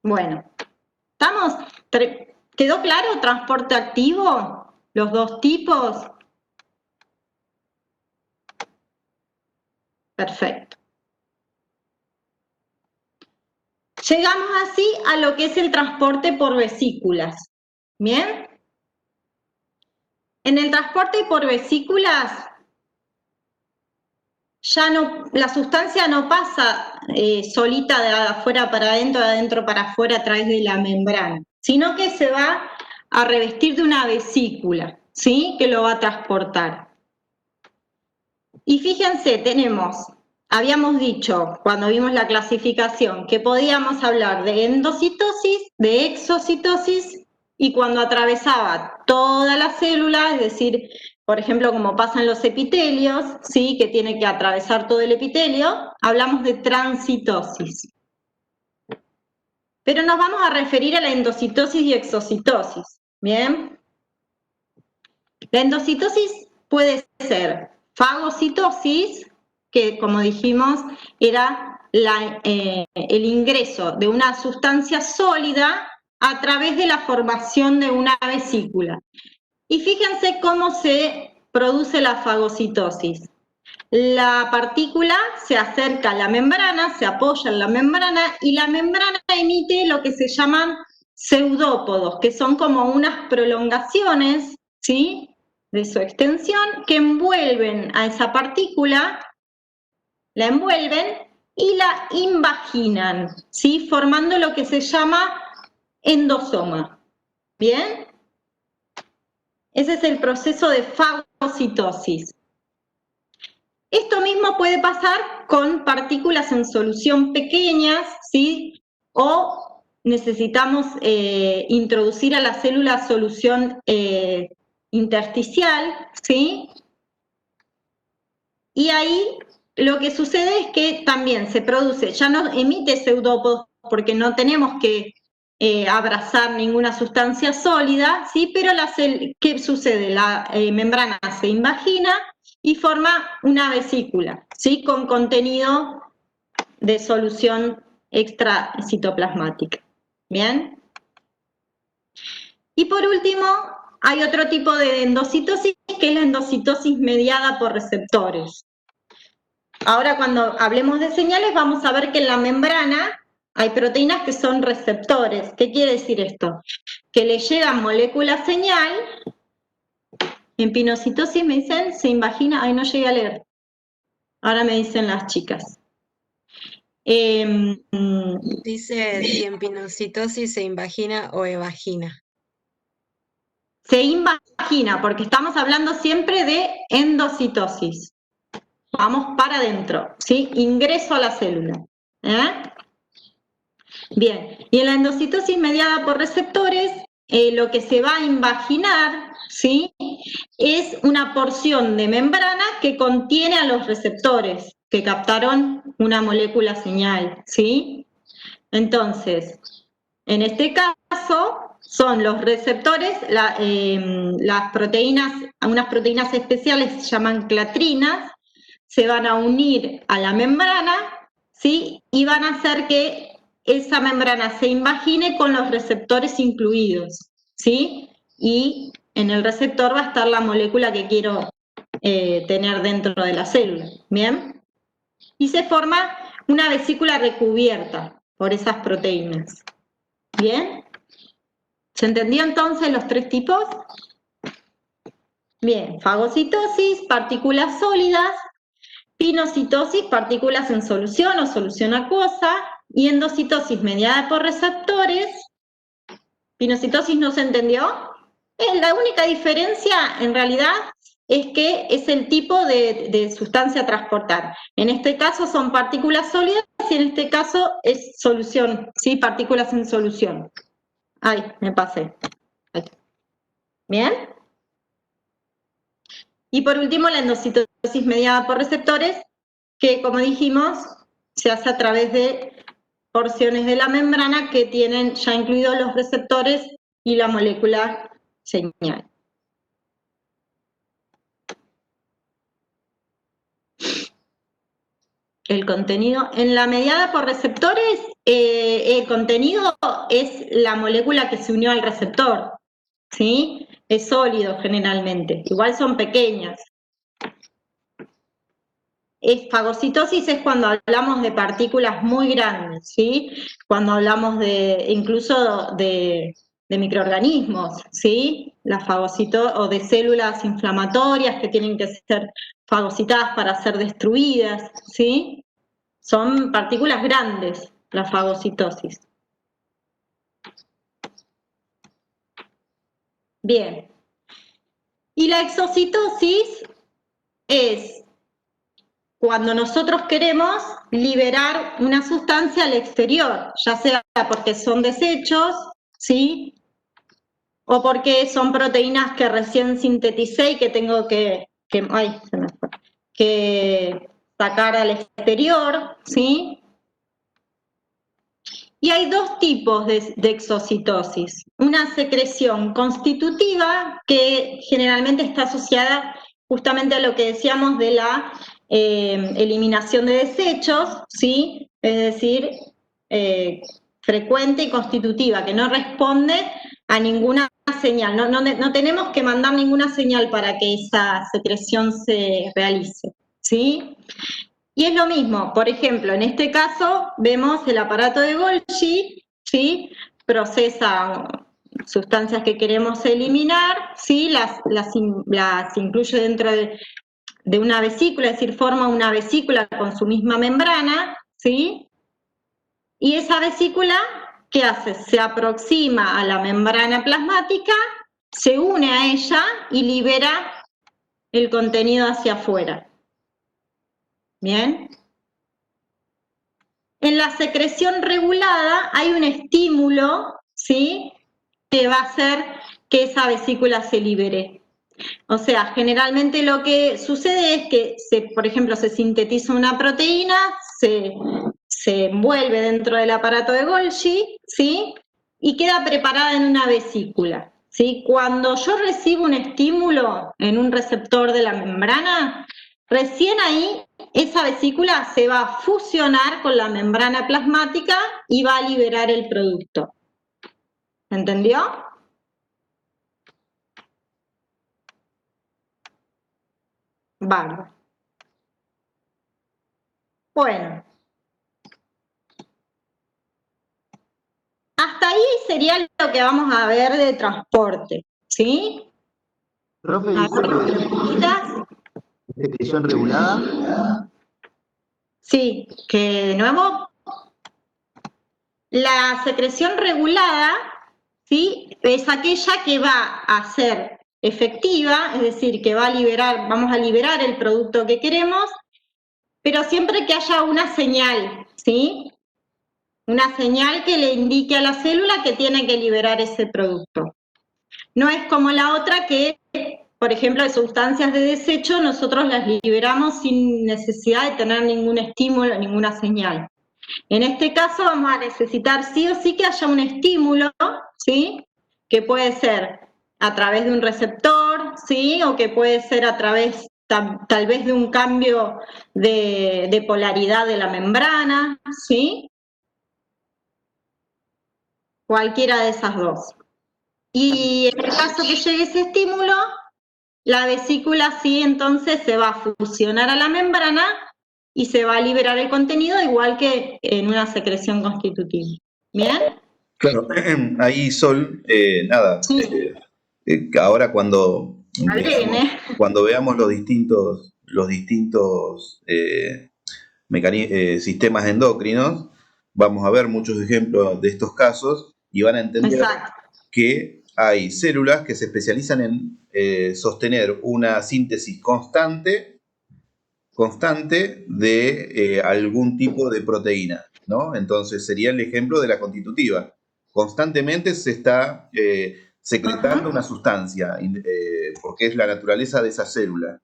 Bueno, ¿estamos? ¿Quedó claro transporte activo? ¿Los dos tipos? Perfecto. Llegamos así a lo que es el transporte por vesículas. ¿Bien? En el transporte por vesículas, ya no, la sustancia no pasa solita de afuera para adentro, de adentro para afuera a través de la membrana, sino que se va a revestir de una vesícula, ¿sí?, que lo va a transportar. Y fíjense, habíamos dicho cuando vimos la clasificación que podíamos hablar de endocitosis, de exocitosis, y cuando atravesaba toda la célula, es decir, por ejemplo, como pasa en los epitelios, ¿sí?, que tiene que atravesar todo el epitelio, hablamos de transitosis. Pero nos vamos a referir a la endocitosis y exocitosis, ¿bien? La endocitosis puede ser fagocitosis, que como dijimos era el ingreso de una sustancia sólida a través de la formación de una vesícula. Y fíjense cómo se produce la fagocitosis. La partícula se acerca a la membrana, se apoya en la membrana y la membrana emite lo que se llaman pseudópodos, que son como unas prolongaciones, ¿sí?, de su extensión, que envuelven a esa partícula, la envuelven y la invaginan, ¿sí?, formando lo que se llama endosoma. ¿Bien? Ese es el proceso de fagocitosis. Esto mismo puede pasar con partículas en solución pequeñas, ¿sí?, o necesitamos introducir a la célula solución intersticial, ¿sí? Y ahí lo que sucede es que también se produce, ya no emite pseudópodos porque no tenemos que abrazar ninguna sustancia sólida, ¿sí? Pero ¿qué sucede? La membrana se invagina y forma una vesícula, ¿sí?, con contenido de solución extracitoplasmática. ¿Bien? Y por último, hay otro tipo de endocitosis, que es la endocitosis mediada por receptores. Ahora, cuando hablemos de señales, vamos a ver que en la membrana hay proteínas que son receptores. ¿Qué quiere decir esto? Que le llegan moléculas señal. En pinocitosis me dicen, se invagina, ay, no llegué a leer. Ahora me dicen las chicas. Dice si en pinocitosis se invagina o evagina. Se invagina, porque estamos hablando siempre de endocitosis. Vamos para adentro, ¿sí? Ingreso a la célula. Bien, y en la endocitosis mediada por receptores, lo que se va a invaginar, ¿sí? Es una porción de membrana que contiene a los receptores que captaron una molécula señal, ¿sí? Entonces, en este caso, son los receptores, las proteínas, unas proteínas especiales se llaman clatrinas, se van a unir a la membrana, ¿sí? Y van a hacer que esa membrana se invagine con los receptores incluidos, ¿sí? Y en el receptor va a estar la molécula que quiero tener dentro de la célula, ¿bien? Y se forma una vesícula recubierta por esas proteínas, ¿bien? ¿Se entendió entonces los tres tipos? Bien, fagocitosis, partículas sólidas, pinocitosis, partículas en solución o solución acuosa, y endocitosis mediada por receptores. ¿Pinocitosis no se entendió? La única diferencia, en realidad, es que es el tipo de sustancia a transportar. En este caso son partículas sólidas y en este caso es solución, ¿sí? Partículas en solución. Ay, me pasé. ¿Bien? Y por último, la endocitosis mediada por receptores, que como dijimos, se hace a través de porciones de la membrana que tienen ya incluidos los receptores y la molécula señal. El contenido, en la mediada por receptores, el contenido es la molécula que se unió al receptor, ¿sí? Es sólido generalmente, igual son pequeñas. Fagocitosis es cuando hablamos de partículas muy grandes, ¿sí? Cuando hablamos incluso de microorganismos, ¿sí? O de células inflamatorias que tienen que ser fagocitadas para ser destruidas, ¿sí? Son partículas grandes, la fagocitosis. Bien. Y la exocitosis es cuando nosotros queremos liberar una sustancia al exterior, ya sea porque son desechos, ¿sí? O porque son proteínas que recién sinteticé y que tengo que sacar al exterior, ¿sí? Y hay dos tipos de exocitosis. Una secreción constitutiva, que generalmente está asociada justamente a lo que decíamos de la eliminación de desechos, ¿sí? Es decir, frecuente y constitutiva, que no responde a ninguna señal. No tenemos que mandar ninguna señal para que esa secreción se realice, ¿sí? Y es lo mismo, por ejemplo, en este caso vemos el aparato de Golgi, ¿sí? Procesa sustancias que queremos eliminar, ¿sí? Las incluye dentro de una vesícula, es decir, forma una vesícula con su misma membrana, ¿sí? Y esa vesícula, ¿qué hace? Se aproxima a la membrana plasmática, se une a ella y libera el contenido hacia afuera. ¿Bien? En la secreción regulada hay un estímulo, ¿sí? Que va a hacer que esa vesícula se libere. O sea, generalmente lo que sucede es que, por ejemplo, se sintetiza una proteína, se envuelve dentro del aparato de Golgi, ¿sí? Y queda preparada en una vesícula, ¿sí? Cuando yo recibo un estímulo en un receptor de la membrana, recién ahí esa vesícula se va a fusionar con la membrana plasmática y va a liberar el producto. ¿Entendió? Bárbaro. Bueno. Hasta ahí sería lo que vamos a ver de transporte, ¿sí? Profe, disculpe, ¿secreción regulada? Sí, que de nuevo, la secreción regulada, ¿sí? Es aquella que va a ser efectiva, es decir, que va a liberar, vamos a liberar el producto que queremos, pero siempre que haya una señal, ¿sí? Una señal que le indique a la célula que tiene que liberar ese producto. No es como la otra que, por ejemplo, de sustancias de desecho, nosotros las liberamos sin necesidad de tener ningún estímulo, ninguna señal. En este caso vamos a necesitar sí o sí que haya un estímulo, ¿sí? Que puede ser a través de un receptor, ¿sí? O que puede ser a través tal vez de un cambio de polaridad de la membrana, ¿sí? Cualquiera de esas dos. Y en el caso que llegue ese estímulo, la vesícula sí entonces se va a fusionar a la membrana y se va a liberar el contenido igual que en una secreción constitutiva. ¿Bien? Claro, ahí Sol, nada, Sí. Ahora cuando Agreguen, veamos, cuando veamos los distintos sistemas endocrinos, vamos a ver muchos ejemplos de estos casos y van a entender Exacto. que hay células que se especializan en sostener una síntesis constante de algún tipo de proteína, ¿no? Entonces sería el ejemplo de la constitutiva. Constantemente se está secretando una sustancia, porque es la naturaleza de esa célula.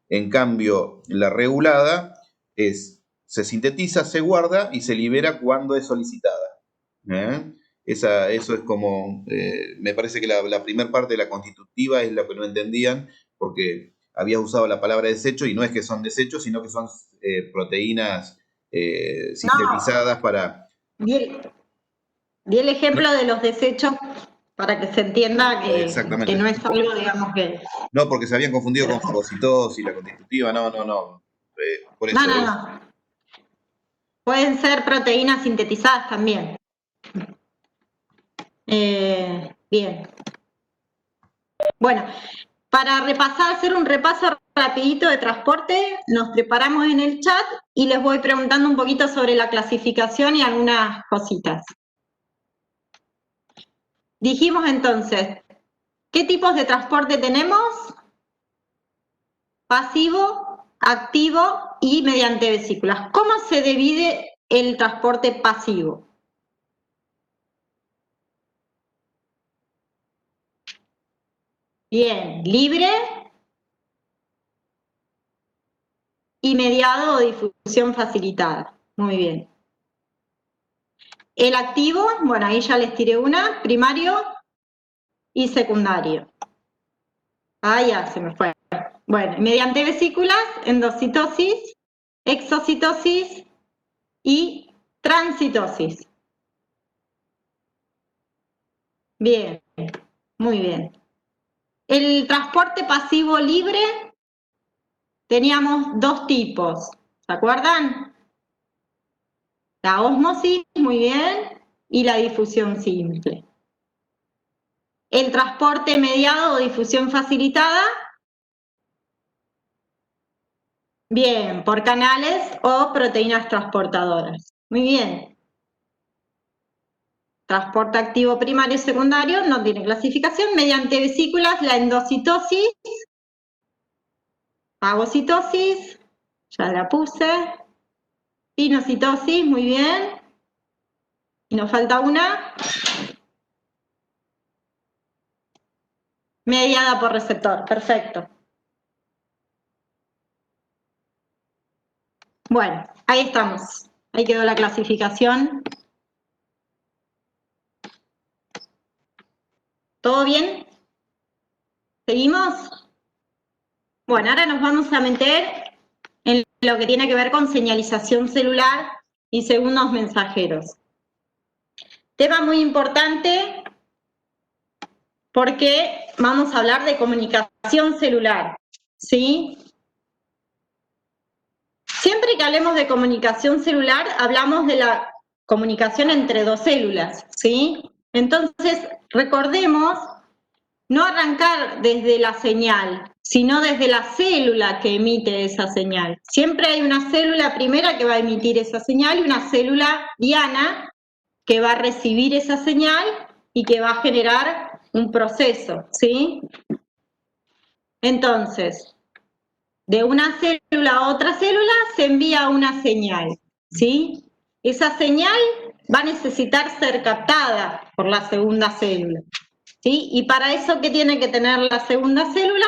En cambio, la regulada se sintetiza, se guarda y se libera cuando es solicitada. Eso es como, me parece que la primera parte de la constitutiva es la que no entendían, porque habías usado la palabra desecho y no es que son desechos, sino que son proteínas sintetizadas para... Di el ejemplo de los desechos para que se entienda Exactamente. que no es algo, digamos, que... No, porque se habían confundido con fagocitosis, la constitutiva, no. Por eso No. Pueden ser proteínas sintetizadas también. Bien. Bueno, para hacer un repaso rapidito de transporte, nos preparamos en el chat y les voy preguntando un poquito sobre la clasificación y algunas cositas. Dijimos entonces, ¿qué tipos de transporte tenemos? Pasivo, activo y mediante vesículas. ¿Cómo se divide el transporte pasivo? Bien, libre y mediado o difusión facilitada. Muy bien. El activo, bueno, ahí ya les tiré una, primario y secundario. Ah, ya, se me fue. Bueno, mediante vesículas, endocitosis, exocitosis y transitosis. Bien, muy bien. El transporte pasivo libre teníamos dos tipos, ¿se acuerdan? La ósmosis, muy bien, y la difusión simple. El transporte mediado o difusión facilitada, bien, por canales o proteínas transportadoras. Muy bien. Transporte activo primario y secundario, no tiene clasificación. Mediante vesículas, la endocitosis, fagocitosis, ya la puse, pinocitosis, muy bien. Y nos falta una. Mediada por receptor, perfecto. Bueno, ahí estamos. Ahí quedó la clasificación. ¿Todo bien? ¿Seguimos? Bueno, ahora nos vamos a meter en lo que tiene que ver con señalización celular y segundos mensajeros. Tema muy importante porque vamos a hablar de comunicación celular, ¿sí? Siempre que hablemos de comunicación celular, hablamos de la comunicación entre dos células, ¿sí? Entonces, recordemos no arrancar desde la señal, sino desde la célula que emite esa señal. Siempre hay una célula primera que va a emitir esa señal y una célula diana que va a recibir esa señal y que va a generar un proceso, ¿sí? Entonces, de una célula a otra célula se envía una señal, ¿sí? Esa señal va a necesitar ser captada por la segunda célula, ¿sí? Y para eso, ¿qué tiene que tener la segunda célula?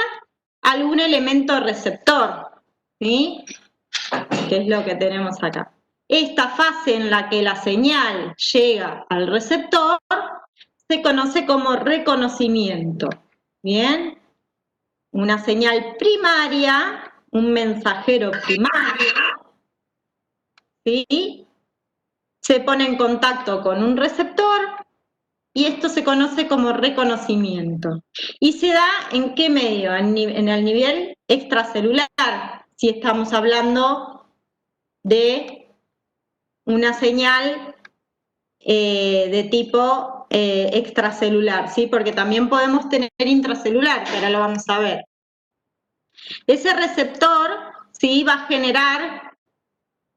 Algún elemento receptor, ¿sí? Que es lo que tenemos acá. Esta fase en la que la señal llega al receptor se conoce como reconocimiento, ¿bien? Una señal primaria, un mensajero primario, ¿sí? Se pone en contacto con un receptor y esto se conoce como reconocimiento. ¿Y se da en qué medio? En el nivel extracelular, si estamos hablando de una señal de tipo extracelular, ¿sí? Porque también podemos tener intracelular, que ahora lo vamos a ver. Ese receptor, ¿sí? Va a generar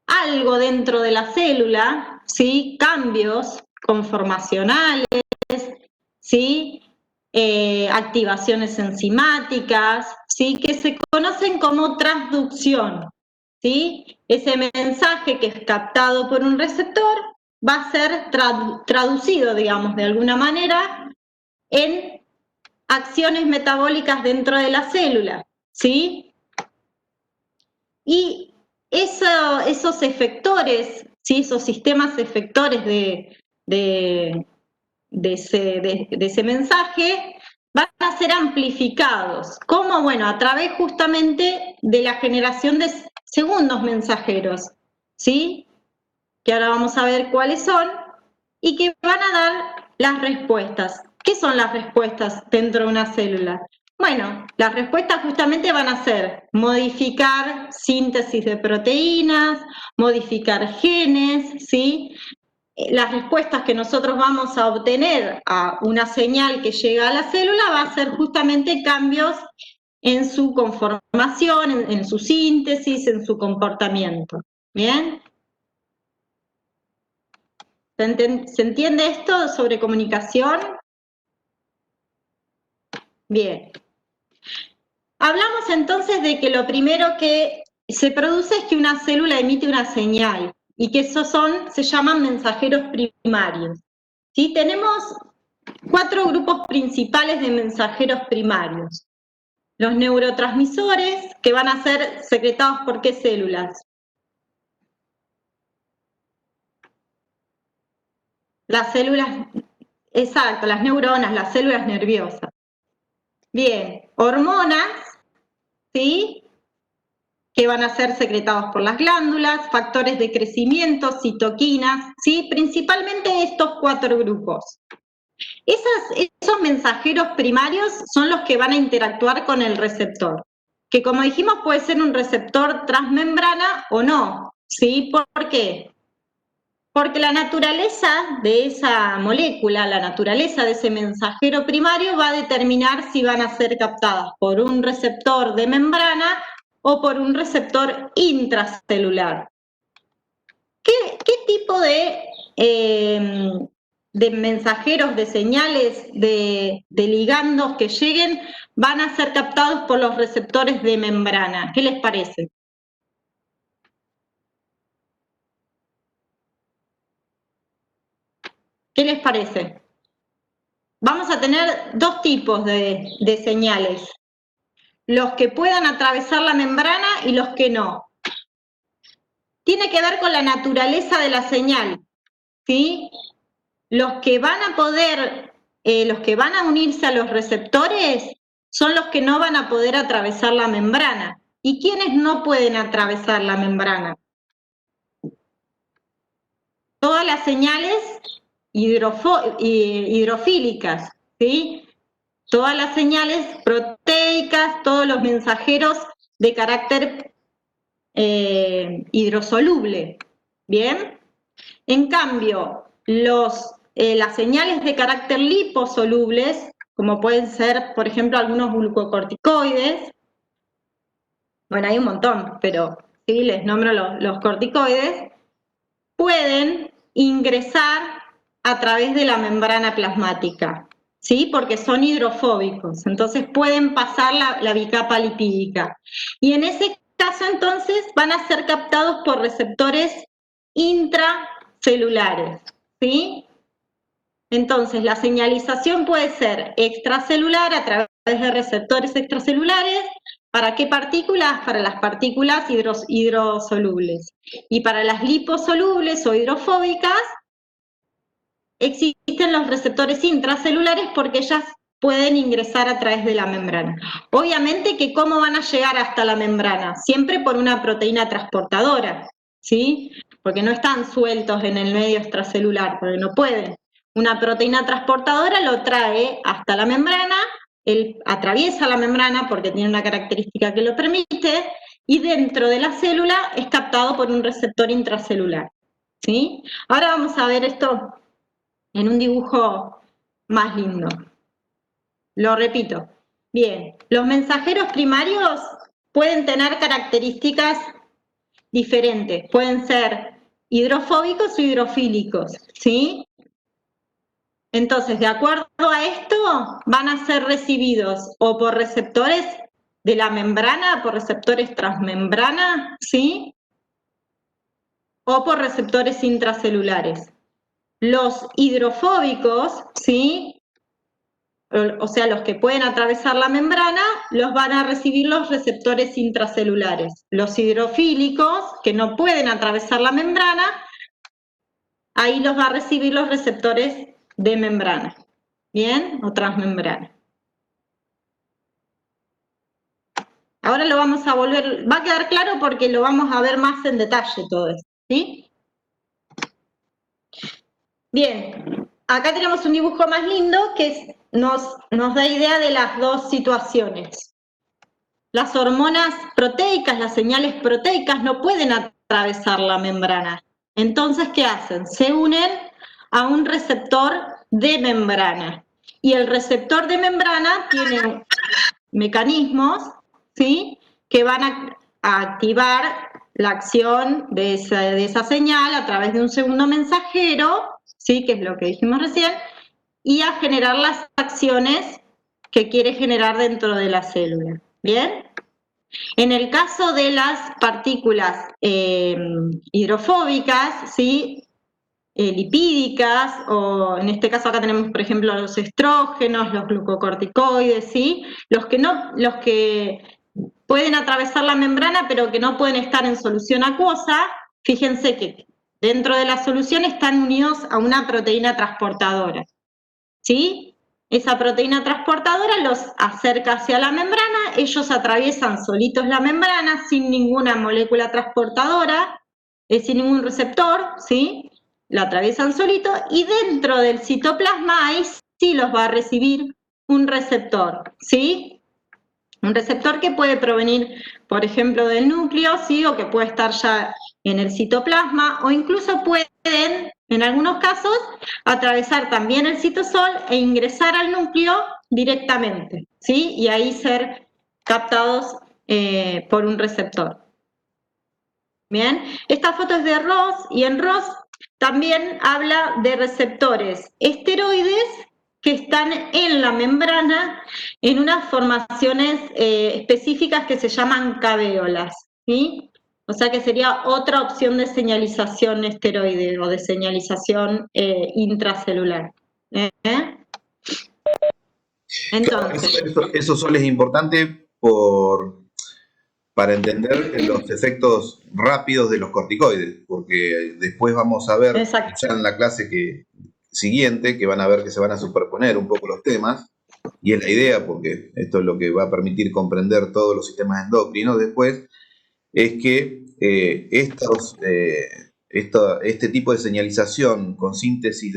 algo dentro de la célula, ¿sí? Cambios conformacionales, ¿sí? Activaciones enzimáticas, ¿sí? Que se conocen como transducción, ¿sí? Ese mensaje que es captado por un receptor va a ser traducido, digamos, de alguna manera en acciones metabólicas dentro de la célula, ¿sí? Y esos efectores, ¿sí? Esos sistemas efectores de ese mensaje van a ser amplificados. ¿Cómo? Bueno, a través justamente de la generación de segundos mensajeros, ¿sí? Que ahora vamos a ver cuáles son, y que van a dar las respuestas. ¿Qué son las respuestas dentro de una célula? Bueno, las respuestas justamente van a ser modificar síntesis de proteínas, modificar genes, ¿sí? Las respuestas que nosotros vamos a obtener a una señal que llega a la célula va a ser justamente cambios en su conformación, en su síntesis, en su comportamiento. ¿Bien? ¿Se entiende esto sobre comunicación? Bien. Hablamos entonces de que lo primero que se produce es que una célula emite una señal y que esos se llaman mensajeros primarios. ¿Sí? Tenemos 4 grupos principales de mensajeros primarios. Los neurotransmisores, que van a ser secretados por ¿qué células? Las células, exacto, las neuronas, las células nerviosas. Bien, hormonas, ¿sí? Que van a ser secretados por las glándulas, factores de crecimiento, citoquinas, ¿sí? Principalmente estos 4 grupos. Esos mensajeros primarios son los que van a interactuar con el receptor, que como dijimos puede ser un receptor transmembrana o no, ¿sí? ¿Por qué? Porque la naturaleza de esa molécula, la naturaleza de ese mensajero primario va a determinar si van a ser captadas por un receptor de membrana o por un receptor intracelular. ¿Qué tipo de mensajeros, de señales, de ligandos que lleguen van a ser captados por los receptores de membrana? ¿Qué les parece? ¿Qué les parece? Vamos a tener 2 tipos de señales. Los que puedan atravesar la membrana y los que no. Tiene que ver con la naturaleza de la señal, ¿sí? Los que van a poder, los que van a unirse a los receptores son los que no van a poder atravesar la membrana. ¿Y quiénes no pueden atravesar la membrana? Todas las señales hidrofílicas, ¿sí? Todas las señales proteicas, todos los mensajeros de carácter hidrosoluble, ¿bien? En cambio, las señales de carácter liposolubles, como pueden ser, por ejemplo, algunos glucocorticoides, bueno, hay un montón, pero sí, les nombro los corticoides, pueden ingresar a través de la membrana plasmática, ¿sí? Porque son hidrofóbicos, entonces pueden pasar la bicapa lipídica. Y en ese caso, entonces, van a ser captados por receptores intracelulares, ¿sí? Entonces, la señalización puede ser extracelular a través de receptores extracelulares. ¿Para qué partículas? Para las partículas hidrosolubles. Y para las liposolubles o hidrofóbicas, existen los receptores intracelulares porque ellas pueden ingresar a través de la membrana. Obviamente que ¿cómo van a llegar hasta la membrana? Siempre por una proteína transportadora, ¿sí? Porque no están sueltos en el medio extracelular, porque no pueden. Una proteína transportadora lo trae hasta la membrana, él atraviesa la membrana porque tiene una característica que lo permite, y dentro de la célula es captado por un receptor intracelular, ¿sí? Ahora vamos a ver esto en un dibujo más lindo. Lo repito. Bien, los mensajeros primarios pueden tener características diferentes. Pueden ser hidrofóbicos o hidrofílicos, ¿sí? Entonces, de acuerdo a esto, van a ser recibidos o por receptores de la membrana, por receptores transmembrana, ¿sí? O por receptores intracelulares. Los hidrofóbicos, ¿sí? O sea, los que pueden atravesar la membrana, los van a recibir los receptores intracelulares. Los hidrofílicos, que no pueden atravesar la membrana, ahí los va a recibir los receptores de membrana, ¿bien? O transmembrana. Ahora lo vamos a volver, va a quedar claro porque lo vamos a ver más en detalle todo esto, ¿sí? Bien, acá tenemos un dibujo más lindo que nos da idea de las dos situaciones. Las hormonas proteicas, las señales proteicas no pueden atravesar la membrana. Entonces, ¿qué hacen? Se unen a un receptor de membrana. Y el receptor de membrana tiene mecanismos, ¿sí?, que van a activar la acción de esa señal a través de un segundo mensajero, ¿sí?, que es lo que dijimos recién, y a generar las acciones que quiere generar dentro de la célula. ¿Bien? En el caso de las partículas hidrofóbicas, ¿sí?, lipídicas, o en este caso acá tenemos, por ejemplo, los estrógenos, los glucocorticoides, ¿sí?, los que pueden atravesar la membrana pero que no pueden estar en solución acuosa, fíjense que dentro de la solución están unidos a una proteína transportadora, ¿sí? Esa proteína transportadora los acerca hacia la membrana, ellos atraviesan solitos la membrana sin ninguna molécula transportadora, sin ningún receptor, ¿sí? La atraviesan solito y dentro del citoplasma ahí sí los va a recibir un receptor, ¿sí? Un receptor que puede provenir, por ejemplo, del núcleo, ¿sí?, o que puede estar ya en el citoplasma, o incluso pueden, en algunos casos, atravesar también el citosol e ingresar al núcleo directamente, ¿sí?, y ahí ser captados por un receptor. Bien, esta foto es de Ross, y en Ross también habla de receptores esteroides que están en la membrana en unas formaciones específicas que se llaman caveolas, ¿sí? O sea que sería otra opción de señalización esteroide o de señalización intracelular. Entonces, Eso solo es importante para entender los efectos rápidos de los corticoides, porque después vamos a ver, exacto, ya en la clase siguiente, que van a ver que se van a superponer un poco los temas, y es la idea, porque esto es lo que va a permitir comprender todos los sistemas endocrinos después, es que este tipo de señalización con síntesis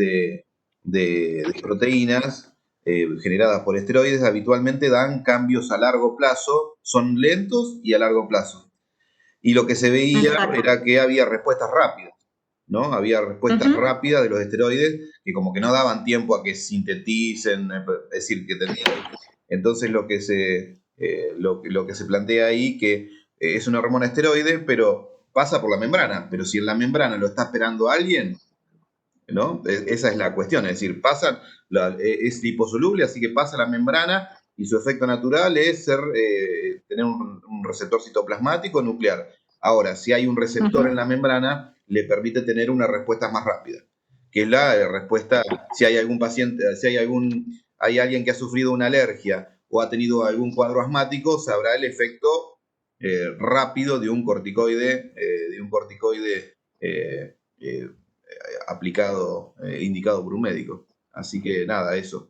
de proteínas generadas por esteroides habitualmente dan cambios a largo plazo, son lentos y a largo plazo. Y lo que se veía exacto, era que había respuestas rápidas, ¿no? Había respuestas rápidas de los esteroides que como que no daban tiempo a que sinteticen, es decir, que tenían. Entonces lo que se plantea ahí que es una hormona esteroide, pero pasa por la membrana. Pero si en la membrana lo está esperando alguien, ¿no? Esa es la cuestión, es decir, es liposoluble, así que pasa la membrana y su efecto natural es tener un receptor citoplasmático nuclear. Ahora, si hay un receptor en la membrana, le permite tener una respuesta más rápida, que es la respuesta, si hay algún paciente, si hay alguien que ha sufrido una alergia o ha tenido algún cuadro asmático, sabrá el efecto rápido de un corticoide, aplicado, indicado por un médico. Así que nada, eso.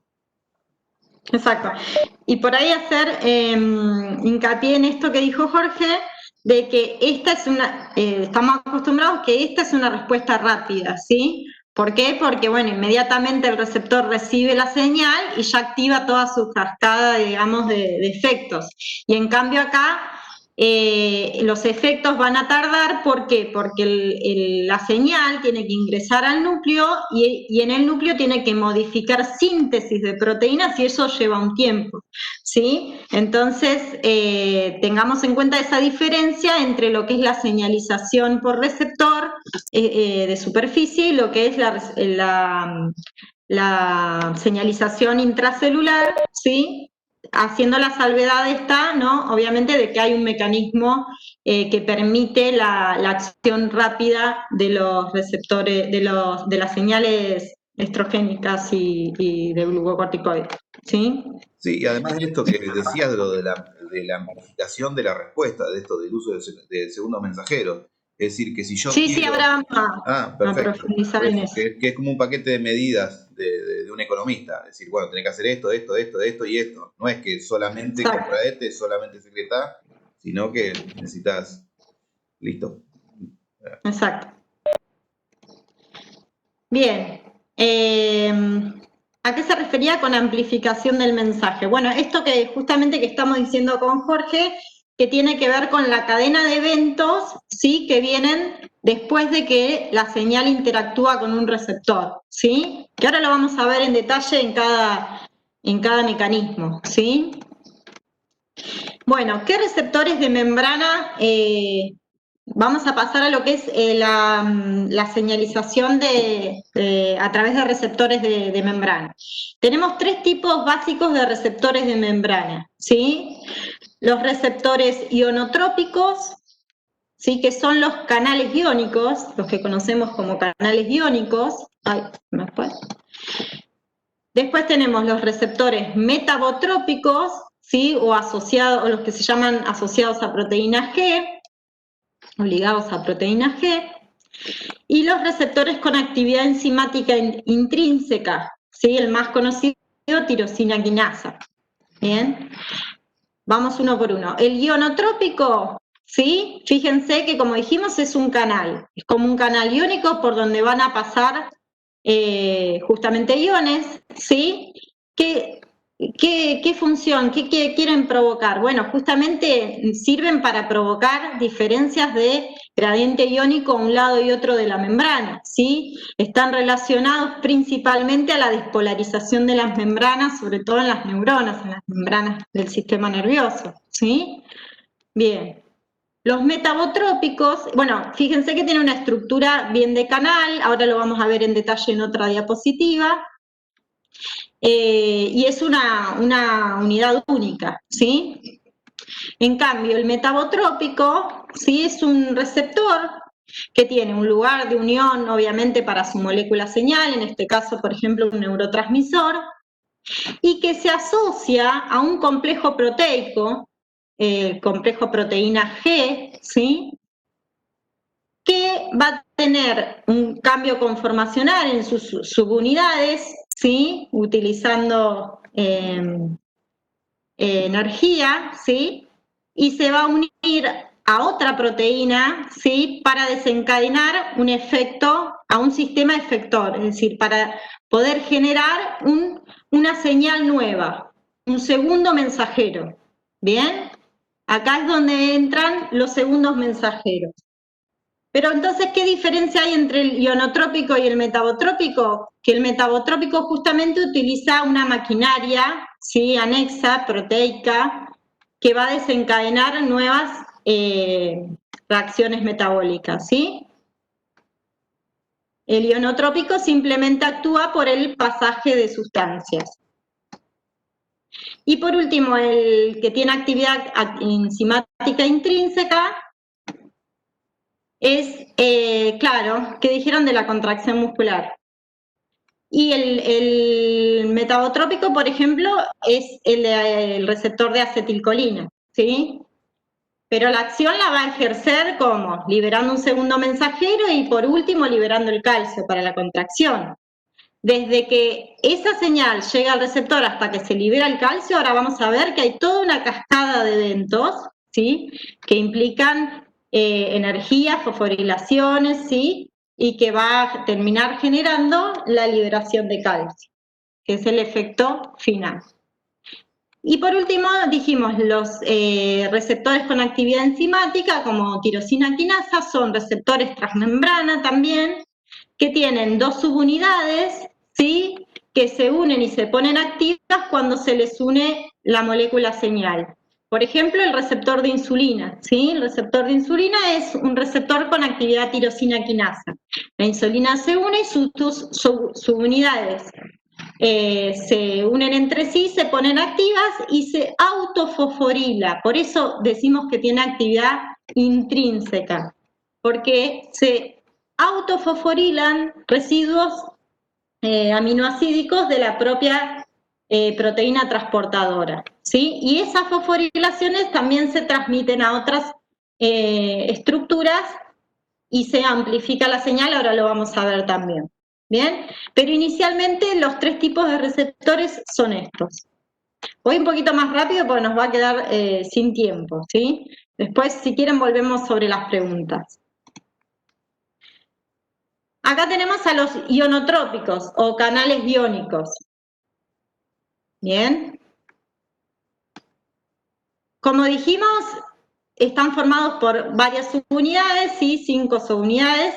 Exacto. Y por ahí hacer hincapié en esto que dijo Jorge, de que esta es estamos acostumbrados que esta es una respuesta rápida, ¿sí? ¿Por qué? Porque, bueno, inmediatamente el receptor recibe la señal y ya activa toda su cascada, digamos, de efectos. Y en cambio acá los efectos van a tardar, ¿por qué? Porque la señal tiene que ingresar al núcleo y en el núcleo tiene que modificar síntesis de proteínas y eso lleva un tiempo, ¿sí? Entonces, tengamos en cuenta esa diferencia entre lo que es la señalización por receptor de superficie y lo que es la señalización intracelular, ¿sí? Haciendo la salvedad ¿no? Obviamente de que hay un mecanismo que permite la acción rápida de los receptores, de las señales estrogénicas y de glucocorticoides, ¿sí? Sí, y además de esto que decías de lo de la amplificación de la respuesta, de esto del uso del segundo mensajero. Es decir, que si yo Sí, quiero... sí, ahora vamos a profundizar en eso. Que es como un paquete de medidas de un economista. Es decir, bueno, tenés que hacer esto y esto. No es que solamente compra solamente secreta, sino que necesitas... Listo. Exacto. Bien. ¿A qué se refería con amplificación del mensaje? Bueno, esto que justamente que estamos diciendo con Jorge, que tiene que ver con la cadena de eventos, ¿sí? Que vienen después de que la señal interactúa con un receptor, ¿sí? Que ahora lo vamos a ver en detalle en cada mecanismo, ¿sí? Bueno, ¿qué receptores de membrana? Vamos a pasar a lo que es la señalización a través de receptores de membrana. Tenemos tres tipos básicos de receptores de membrana, ¿sí? Los receptores ionotrópicos, ¿sí? Que son los canales iónicos, los que conocemos como canales iónicos. Después tenemos los receptores metabotrópicos, ¿sí? O los que se llaman asociados a proteína G, o ligados a proteína G, y los receptores con actividad enzimática intrínseca, ¿sí? El más conocido, tirosina quinasa. Bien, vamos uno por uno. El ionotrópico, ¿sí? Fíjense que, como dijimos, es un canal, es como un canal iónico por donde van a pasar justamente iones, ¿sí? ¿Qué función, qué quieren provocar? Bueno, justamente sirven para provocar diferencias de gradiente iónico a un lado y otro de la membrana, ¿sí? Están relacionados principalmente a la despolarización de las membranas, sobre todo en las neuronas, en las membranas del sistema nervioso, ¿sí? Bien. Los metabotrópicos, bueno, fíjense que tiene una estructura bien de canal, ahora lo vamos a ver en detalle en otra diapositiva. Y es una unidad única, ¿sí? En cambio, el metabotrópico, ¿sí? Es un receptor que tiene un lugar de unión, obviamente, para su molécula señal, en este caso, por ejemplo, un neurotransmisor, y que se asocia a un complejo proteico, el complejo proteína G, ¿sí? Que va a tener un cambio conformacional en sus subunidades, ¿sí? Utilizando energía, ¿sí? Y se va a unir a otra proteína, ¿sí? Para desencadenar un efecto a un sistema efector, es decir, para poder generar una señal nueva, un segundo mensajero. ¿Bien? Acá es donde entran los segundos mensajeros. Pero entonces, ¿qué diferencia hay entre el ionotrópico y el metabotrópico? Que el metabotrópico justamente utiliza una maquinaria, ¿sí? Anexa, proteica, que va a desencadenar nuevas reacciones metabólicas, ¿sí? El ionotrópico simplemente actúa por el pasaje de sustancias. Y por último, el que tiene actividad enzimática intrínseca es, claro, ¿qué dijeron de la contracción muscular? Y el metabotrópico, por ejemplo, es el receptor de acetilcolina, ¿sí? Pero la acción la va a ejercer ¿cómo? Liberando un segundo mensajero y por último liberando el calcio para la contracción. Desde que esa señal llega al receptor hasta que se libera el calcio, ahora vamos a ver que hay toda una cascada de eventos, ¿sí? Que implican energía, fosforilaciones, ¿sí? Y que va a terminar generando la liberación de calcio, que es el efecto final. Y por último, dijimos, los receptores con actividad enzimática, como tirosina quinasa, son receptores transmembrana también, que tienen dos subunidades, ¿sí? Que se unen y se ponen activas cuando se les une la molécula señal. Por ejemplo, el receptor de insulina, ¿sí? El receptor de insulina es un receptor con actividad tirosina quinasa. La insulina se une y sus subunidades se unen entre sí, se ponen activas y se autofosforila. Por eso decimos que tiene actividad intrínseca, porque se autofosforilan residuos aminoácidicos de la propia proteína transportadora, ¿sí? Y esas fosforilaciones también se transmiten a otras estructuras y se amplifica la señal, ahora lo vamos a ver también. ¿Bien? Pero inicialmente los tres tipos de receptores son estos. Voy un poquito más rápido porque nos va a quedar sin tiempo, ¿sí? Después, si quieren, volvemos sobre las preguntas. Acá tenemos a los ionotrópicos o canales iónicos. ¿Bien? Como dijimos, están formados por varias subunidades, ¿sí? 5 subunidades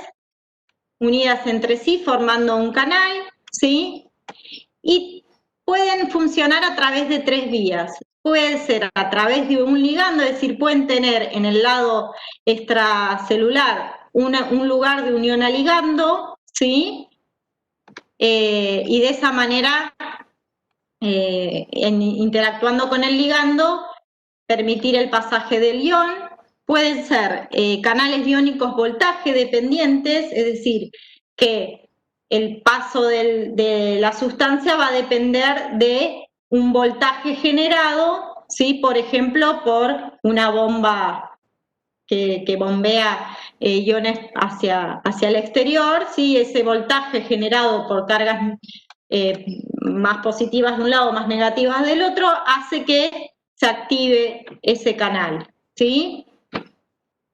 unidas entre sí formando un canal, ¿sí? Y pueden funcionar a través de 3 vías. Puede ser a través de un ligando, es decir, pueden tener en el lado extracelular un lugar de unión a ligando, ¿sí? Y de esa manera, interactuando con el ligando, permitir el pasaje del ion. Pueden ser canales iónicos voltaje dependientes, es decir, que el paso de la sustancia va a depender de un voltaje generado, ¿sí? Por ejemplo, por una bomba que bombea iones hacia el exterior, ¿sí? Ese voltaje generado por cargas más positivas de un lado, más negativas del otro, hace que se active ese canal, ¿sí?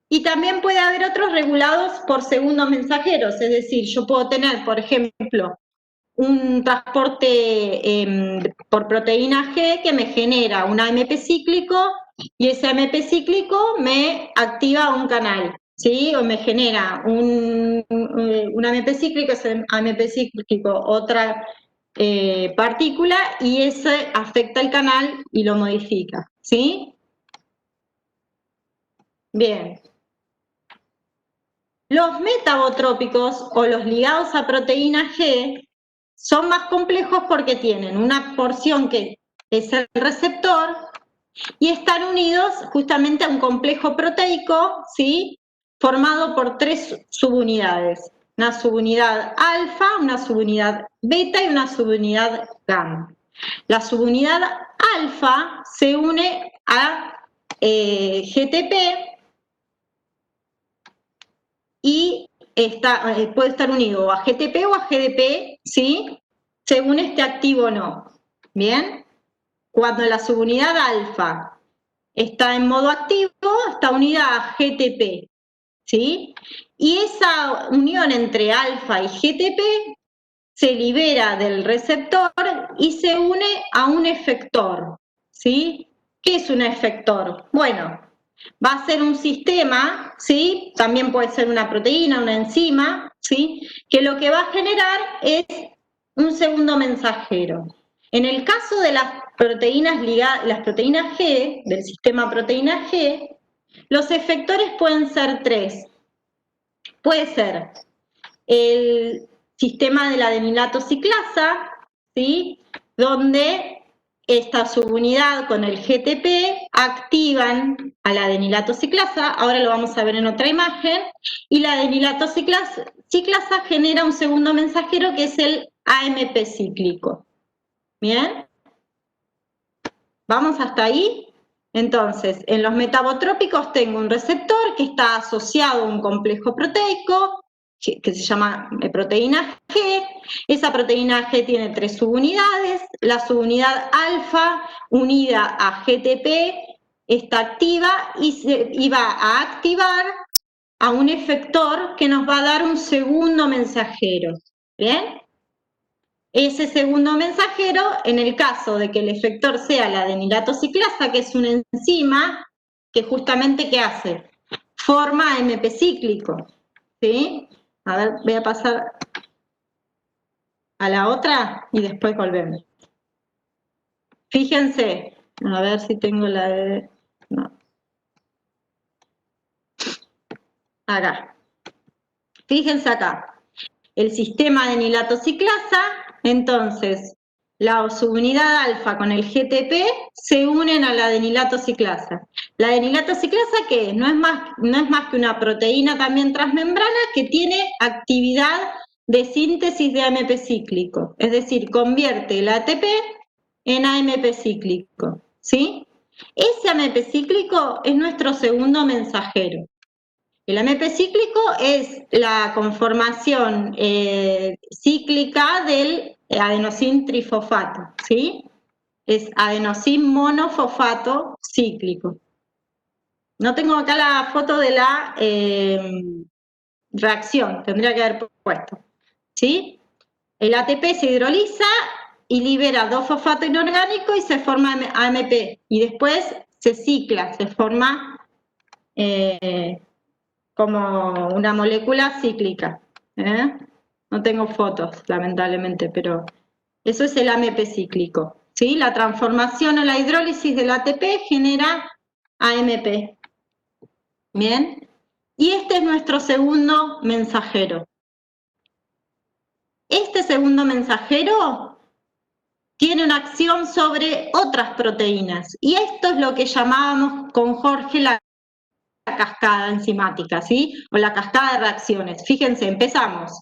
Y también puede haber otros regulados por segundos mensajeros, es decir, yo puedo tener, por ejemplo, un transporte por proteína G que me genera un AMP cíclico y ese AMP cíclico me activa un canal, ¿sí? O me genera un AMP cíclico, ese AMP cíclico, otra partícula y ese afecta el canal y lo modifica, ¿sí? Bien. Los metabotrópicos o los ligados a proteína G son más complejos porque tienen una porción que es el receptor y están unidos justamente a un complejo proteico, ¿sí? Formado por 3 subunidades. Una subunidad alfa, una subunidad beta y una subunidad gamma. La subunidad alfa se une a GTP y puede estar unido a GTP o a GDP, ¿sí? Según esté activo o no. ¿Bien? Cuando la subunidad alfa está en modo activo, está unida a GTP, ¿sí? Y esa unión entre alfa y GTP se libera del receptor y se une a un efector, ¿sí? ¿Qué es un efector? Bueno, va a ser un sistema, ¿sí? También puede ser una proteína, una enzima, ¿sí? Que lo que va a generar es un segundo mensajero. En el caso de las proteínas ligadas, las proteínas G, del sistema proteína G, Los efectores pueden ser 3. Puede ser el sistema de la adenilato ciclasa, ¿sí? Donde esta subunidad con el GTP activan a la adenilato ciclasa, ahora lo vamos a ver en otra imagen, y la adenilato ciclasa genera un segundo mensajero que es el AMP cíclico. ¿Bien? ¿Vamos hasta ahí? Entonces, en los metabotrópicos tengo un receptor que está asociado a un complejo proteico, que se llama proteína G. Esa proteína G tiene 3 subunidades. La subunidad alfa unida a GTP está activa y va a activar a un efector que nos va a dar un segundo mensajero. ¿Bien? Ese segundo mensajero, en el caso de que el efector sea la adenilato ciclasa, que es una enzima que justamente, ¿qué hace? Forma AMP cíclico, ¿sí? A ver, voy a pasar a la otra y después volvemos. Fíjense, a ver si tengo la de... No. Acá. Fíjense acá. El sistema adenilato ciclasa, entonces, la subunidad alfa con el GTP se unen a la adenilato ciclasa. La adenilato ciclasa, ¿qué es? No es más que una proteína también transmembrana que tiene actividad de síntesis de AMP cíclico, es decir, convierte el ATP en AMP cíclico, ¿sí? Ese AMP cíclico es nuestro segundo mensajero. El AMP cíclico es la conformación cíclica del adenosín trifosfato, ¿sí? Es adenosín monofosfato cíclico. No tengo acá la foto de la reacción, tendría que haber puesto, ¿sí? El ATP se hidroliza y libera 2 fosfato inorgánico y se forma AMP. Y después se cicla, se forma... como una molécula cíclica. No tengo fotos, lamentablemente, pero eso es el AMP cíclico, ¿sí? La transformación o la hidrólisis del ATP genera AMP. ¿Bien? Y este es nuestro segundo mensajero. Este segundo mensajero tiene una acción sobre otras proteínas, y esto es lo que llamábamos con Jorge la cascada enzimática, ¿sí? O la cascada de reacciones. Fíjense, empezamos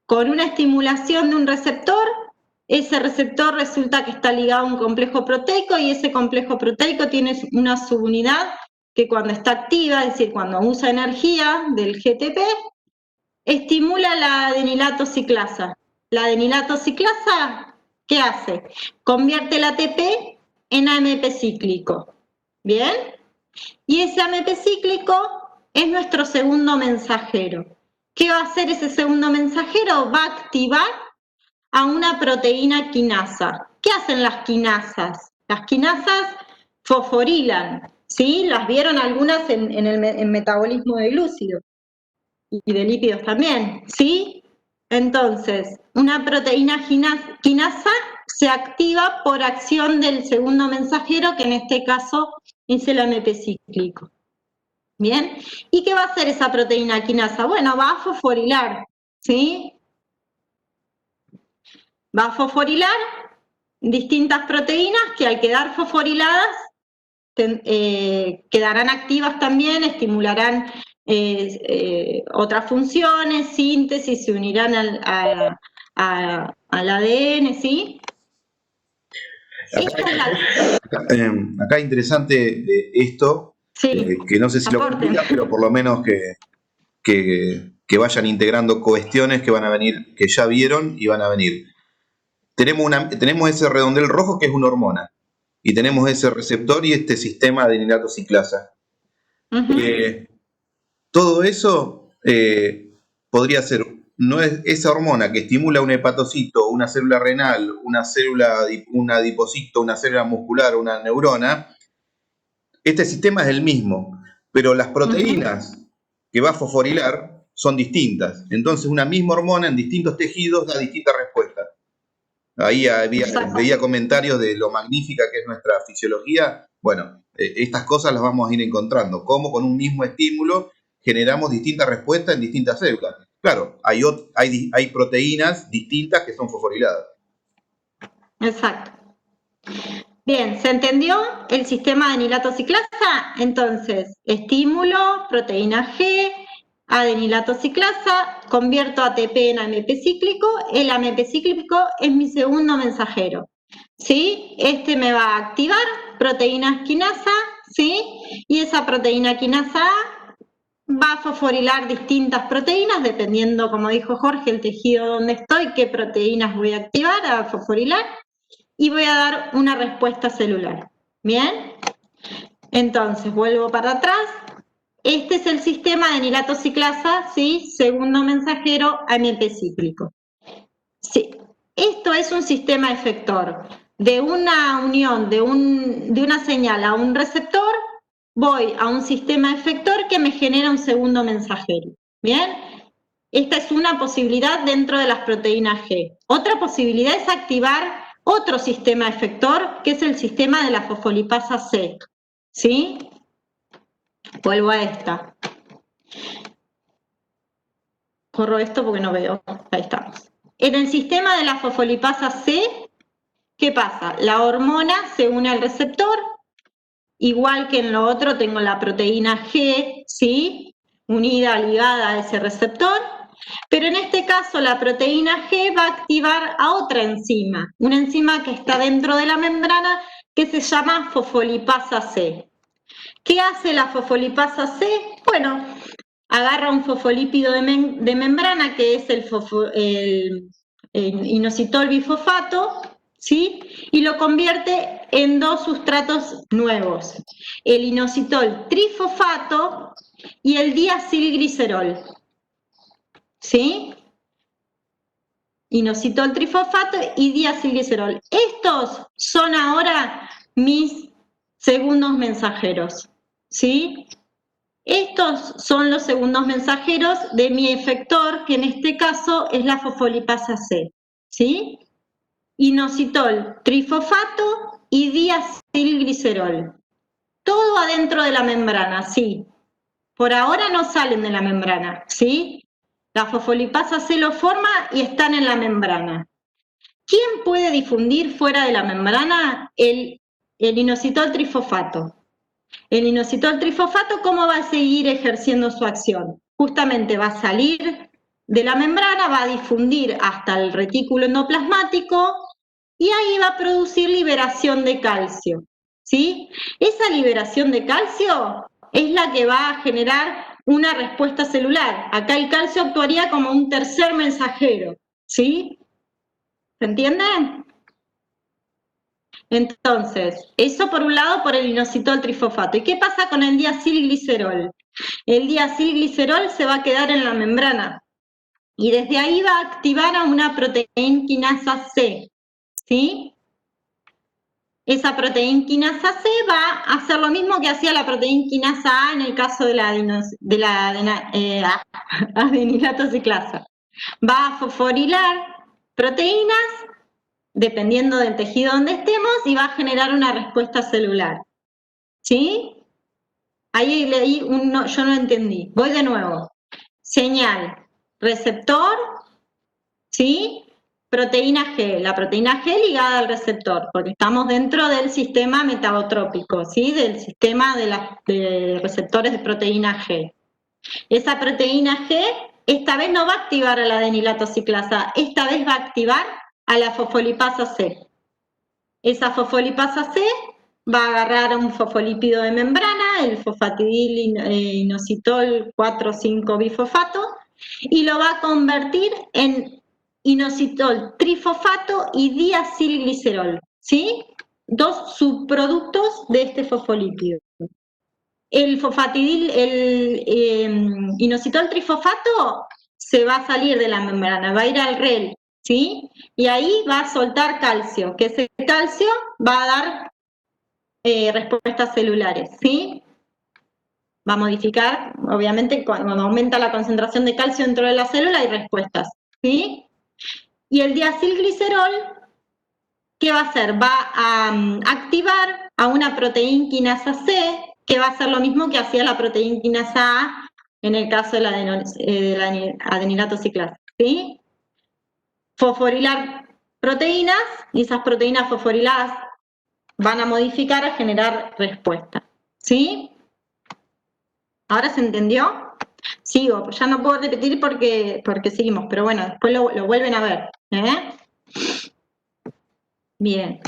con una estimulación de un receptor. Ese receptor resulta que está ligado a un complejo proteico y ese complejo proteico tiene una subunidad que cuando está activa, es decir, cuando usa energía del GTP, estimula la adenilato ciclasa. La adenilato ciclasa, ¿qué hace? Convierte el ATP en AMP cíclico. ¿Bien? Y ese AMP cíclico es nuestro segundo mensajero. ¿Qué va a hacer ese segundo mensajero? Va a activar a una proteína quinasa. ¿Qué hacen las quinasas? Las quinasas fosforilan, ¿sí? Las vieron algunas en metabolismo de glúcidos y de lípidos también, ¿sí? Entonces, una proteína quinasa se activa por acción del segundo mensajero, que en este caso es el AMP cíclico. ¿Bien? ¿Y qué va a hacer esa proteína quinasa? Bueno, va a fosforilar, ¿sí? Va a fosforilar distintas proteínas que al quedar fosforiladas quedarán activas también, estimularán otras funciones, síntesis, se unirán al ADN, ¿sí? Acá interesante esto, sí, que no sé si lo complica, pero por lo menos que vayan integrando cuestiones que van a venir, que ya vieron y van a venir. Tenemos ese redondel rojo que es una hormona, y tenemos ese receptor y este sistema de adenilato ciclasa. Todo eso podría ser, no es esa hormona que estimula un hepatocito, una célula renal, un adipocito, una célula muscular, una neurona. Este sistema es el mismo, pero las proteínas que va a fosforilar son distintas. Entonces una misma hormona en distintos tejidos da distintas respuestas. Ahí veía comentarios de lo magnífica que es nuestra fisiología. Bueno, Estas cosas las vamos a ir encontrando, cómo con un mismo estímulo generamos distintas respuestas en distintas células. Claro, hay proteínas distintas que son fosforiladas. Exacto. Bien, ¿se entendió el sistema de anilato ciclasa? Entonces, estímulo, proteína G, adenilato ciclasa, convierto ATP en AMP cíclico, el AMP cíclico es mi segundo mensajero, ¿sí? Este me va a activar proteína quinasa, ¿sí? Y esa proteína quinasa A va a fosforilar distintas proteínas, dependiendo, como dijo Jorge, el tejido donde estoy, qué proteínas voy a activar, a fosforilar, y voy a dar una respuesta celular. ¿Bien? Entonces, vuelvo para atrás. Este es el sistema de anilato ciclasa, ¿sí? Segundo mensajero AMP cíclico. Sí. Esto es un sistema efector. De una unión de una señal a un receptor, voy a un sistema efector que me genera un segundo mensajero. ¿Bien? Esta es una posibilidad dentro de las proteínas G. Otra posibilidad es activar otro sistema efector, que es el sistema de la fosfolipasa C. ¿Sí? Vuelvo a esta. Corro esto porque no veo. Ahí estamos. En el sistema de la fosfolipasa C, ¿qué pasa? La hormona se une al receptor, igual que en lo otro tengo la proteína G, ¿sí? Unida, ligada a ese receptor, pero en este caso la proteína G va a activar a otra enzima, una enzima que está dentro de la membrana que se llama fosfolipasa C. ¿Qué hace la fosfolipasa C? Bueno, agarra un fosfolípido de membrana que es el inositol bifosfato, ¿sí? Y lo convierte en dos sustratos nuevos, el inositol trifosfato y el diacilglicerol, ¿sí? Inositol trifosfato y diacilglicerol. Estos son ahora mis segundos mensajeros, ¿sí? Estos son los segundos mensajeros de mi efector, que en este caso es la fosfolipasa C, ¿sí? Inositol trifosfato y diacilglicerol. Todo adentro de la membrana, sí. Por ahora no salen de la membrana, ¿sí? La fosfolipasa C lo forma y están en la membrana. ¿Quién puede difundir fuera de la membrana? El inositol trifosfato. El inositol trifosfato, ¿cómo va a seguir ejerciendo su acción? Justamente va a salir de la membrana, va a difundir hasta el retículo endoplasmático y ahí va a producir liberación de calcio, ¿sí? Esa liberación de calcio es la que va a generar una respuesta celular. Acá el calcio actuaría como un tercer mensajero, ¿sí? ¿Se entiende? Entonces, eso por un lado por el inositol trifosfato. ¿Y qué pasa con el diacilglicerol? El diacilglicerol se va a quedar en la membrana y desde ahí va a activar a una proteína quinasa C, ¿sí? Esa proteína quinasa C va a hacer lo mismo que hacía la proteína quinasa A en el caso de la adenilato ciclasa. Va a fosforilar proteínas dependiendo del tejido donde estemos, y va a generar una respuesta celular. ¿Sí? Ahí leí yo no entendí. Voy de nuevo. Señal, receptor, ¿sí? Proteína G. La proteína G ligada al receptor, porque estamos dentro del sistema metabotrópico, ¿sí? Del sistema de receptores de proteína G. Esa proteína G, esta vez no va a activar a la adenilato ciclasa, esta vez va a activar a la fosfolipasa C. Esa fosfolipasa C va a agarrar un fosfolípido de membrana, el fosfatidil inositol 4,5 bifosfato, y lo va a convertir en inositol trifosfato y diacilglicerol, ¿sí? Dos subproductos de este fosfolípido. El fosfatidil, inositol trifosfato se va a salir de la membrana, va a ir al REL, ¿sí? Y ahí va a soltar calcio, que ese calcio va a dar respuestas celulares, ¿sí? Va a modificar, obviamente, cuando aumenta la concentración de calcio dentro de la célula hay respuestas, ¿sí? Y el diacilglicerol ¿qué va a hacer? Va a activar a una proteína quinasa C, que va a hacer lo mismo que hacía la proteína quinasa A en el caso de la adenilato ciclasa, ¿sí? Fosforilar proteínas, y esas proteínas fosforiladas van a modificar a generar respuesta, ¿sí? ¿Ahora se entendió? Sigo, pues ya no puedo repetir porque seguimos, pero bueno, después lo vuelven a ver, ¿eh? Bien.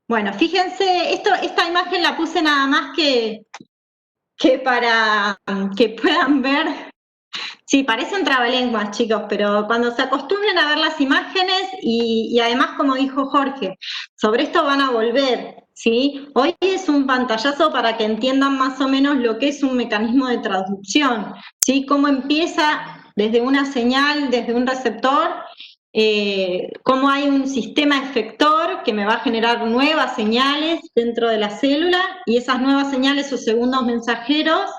Bueno, fíjense, esta imagen la puse nada más que para que puedan ver. Sí, parecen trabalenguas, chicos, pero cuando se acostumbren a ver las imágenes y además, como dijo Jorge, sobre esto van a volver, ¿sí? Hoy es un pantallazo para que entiendan más o menos lo que es un mecanismo de traducción, ¿sí? Cómo empieza desde una señal, desde un receptor, cómo hay un sistema efector que me va a generar nuevas señales dentro de la célula y esas nuevas señales o segundos mensajeros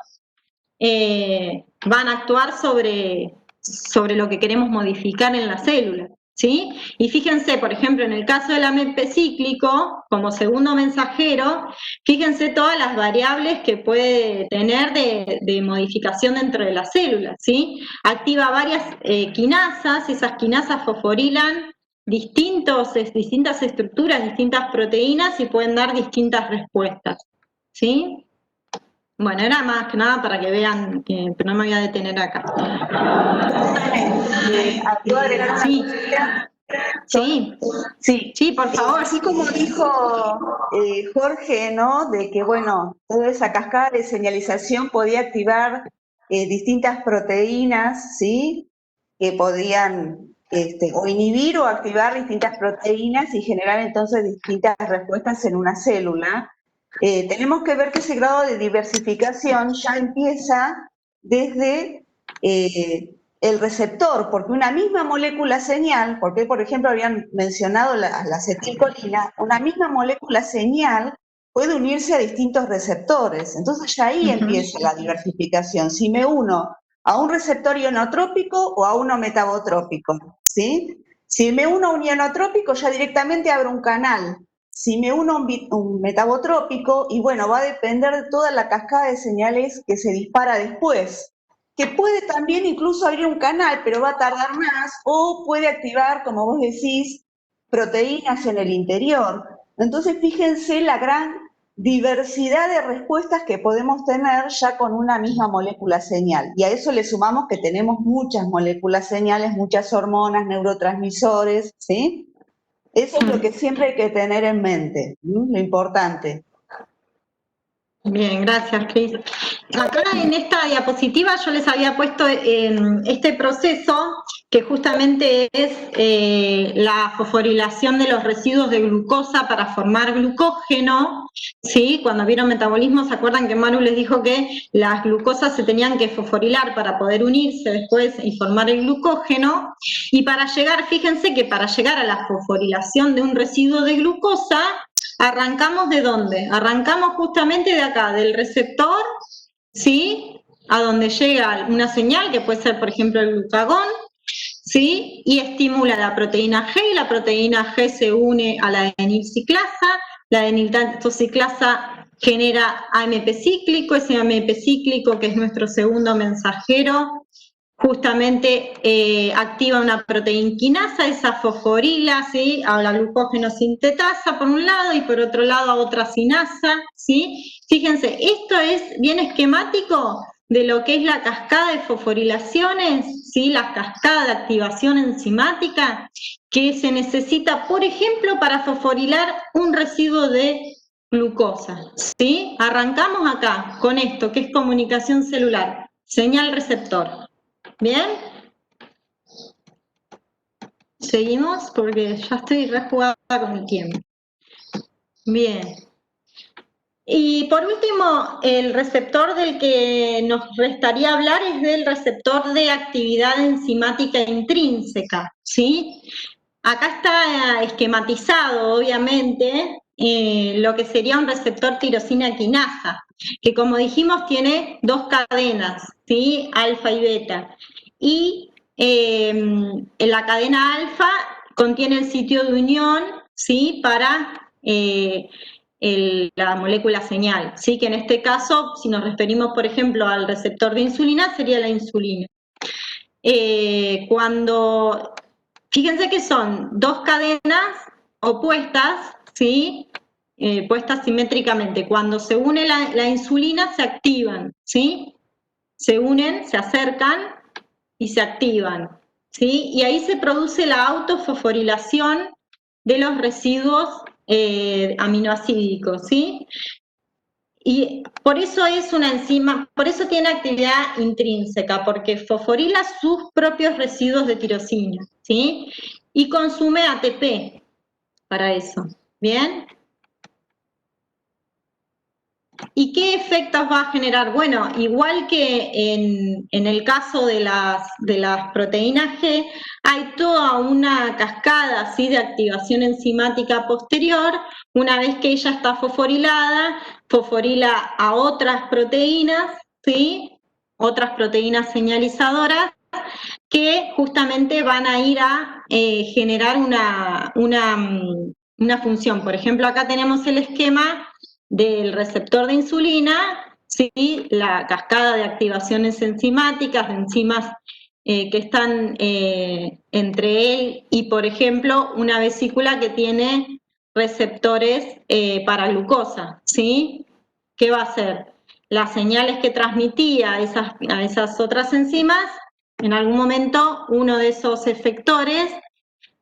van a actuar sobre lo que queremos modificar en la célula, ¿sí? Y fíjense, por ejemplo, en el caso del AMP cíclico, como segundo mensajero, fíjense todas las variables que puede tener de modificación dentro de la célula, ¿sí? Activa varias quinasas, esas quinasas fosforilan distintas estructuras, distintas proteínas y pueden dar distintas respuestas, ¿sí? Bueno, era más que nada para que vean, pero no me voy a detener acá. ¿Puedo agregar una Sí. cosita? Sí, Sí. sí, por favor. Así como dijo Jorge, ¿no? De que, bueno, toda esa cascada de señalización podía activar distintas proteínas, ¿sí? Que podían o inhibir o activar distintas proteínas y generar entonces distintas respuestas en una célula. Tenemos que ver que ese grado de diversificación ya empieza desde el receptor, porque una misma molécula señal, porque por ejemplo habían mencionado la acetilcolina, una misma molécula señal puede unirse a distintos receptores, entonces ya ahí empieza la diversificación, si me uno a un receptor ionotrópico o a uno metabotrópico, ¿sí? Si me uno a un ionotrópico ya directamente abro un canal, si me uno a un metabotrópico, y bueno, va a depender de toda la cascada de señales que se dispara después, que puede también incluso abrir un canal, pero va a tardar más, o puede activar, como vos decís, proteínas en el interior. Entonces, fíjense la gran diversidad de respuestas que podemos tener ya con una misma molécula señal. Y a eso le sumamos que tenemos muchas moléculas señales, muchas hormonas, neurotransmisores, ¿sí? Eso es lo que siempre hay que tener en mente, lo importante. Bien, gracias, Cris. Acá en esta diapositiva yo les había puesto este proceso que justamente es la fosforilación de los residuos de glucosa para formar glucógeno, ¿sí? Cuando vieron metabolismo, ¿se acuerdan que Manu les dijo que las glucosas se tenían que fosforilar para poder unirse después y formar el glucógeno? Y para llegar, fíjense que para llegar a la fosforilación de un residuo de glucosa, ¿arrancamos de dónde? Arrancamos justamente de acá, del receptor, ¿sí? A donde llega una señal, que puede ser, por ejemplo, el glucagón, ¿sí? Y estimula la proteína G, y la proteína G se une a la adenilciclasa, la adenilciclasa genera AMP cíclico, ese AMP cíclico, que es nuestro segundo mensajero, justamente activa una proteína quinasa, esa fosforila, ¿sí? A la glucógeno sintetasa por un lado y por otro lado a otra sinasa, ¿sí? Fíjense, esto es bien esquemático de lo que es la cascada de fosforilaciones, ¿sí? La cascada de activación enzimática que se necesita, por ejemplo, para fosforilar un residuo de glucosa, ¿sí? Arrancamos acá con esto, que es comunicación celular, señal receptor. ¿Bien? Seguimos porque ya estoy rejugada con el tiempo. Bien. Y por último, el receptor del que nos restaría hablar es del receptor de actividad enzimática intrínseca, ¿sí? Acá está esquematizado, obviamente, lo que sería un receptor tirosina quinasa, que como dijimos tiene dos cadenas, ¿sí? Alfa y beta. Y la cadena alfa contiene el sitio de unión, ¿sí? Para la molécula señal, ¿sí? Que en este caso, si nos referimos, por ejemplo, al receptor de insulina, sería la insulina. Fíjense que son dos cadenas opuestas, ¿sí? Puestas simétricamente. Cuando se une la insulina, se activan, ¿sí? Se unen, se acercan y se activan, ¿sí? Y ahí se produce la autofosforilación de los residuos aminoácidos, ¿sí? Y por eso es una enzima, por eso tiene actividad intrínseca, porque fosforila sus propios residuos de tirosina, ¿sí? Y consume ATP para eso, ¿bien? ¿Y qué efectos va a generar? Bueno, igual que en el caso de las proteínas G, hay toda una cascada, ¿sí? De activación enzimática posterior. Una vez que ella está fosforilada, fosforila a otras proteínas, ¿sí? Otras proteínas señalizadoras que justamente van a ir a generar una función. Por ejemplo, acá tenemos el esquema del receptor de insulina, ¿sí? La cascada de activaciones enzimáticas, de enzimas que están entre él y, por ejemplo, una vesícula que tiene receptores para glucosa, ¿sí? ¿Qué va a hacer? Las señales que transmitía a esas otras enzimas, en algún momento uno de esos efectores,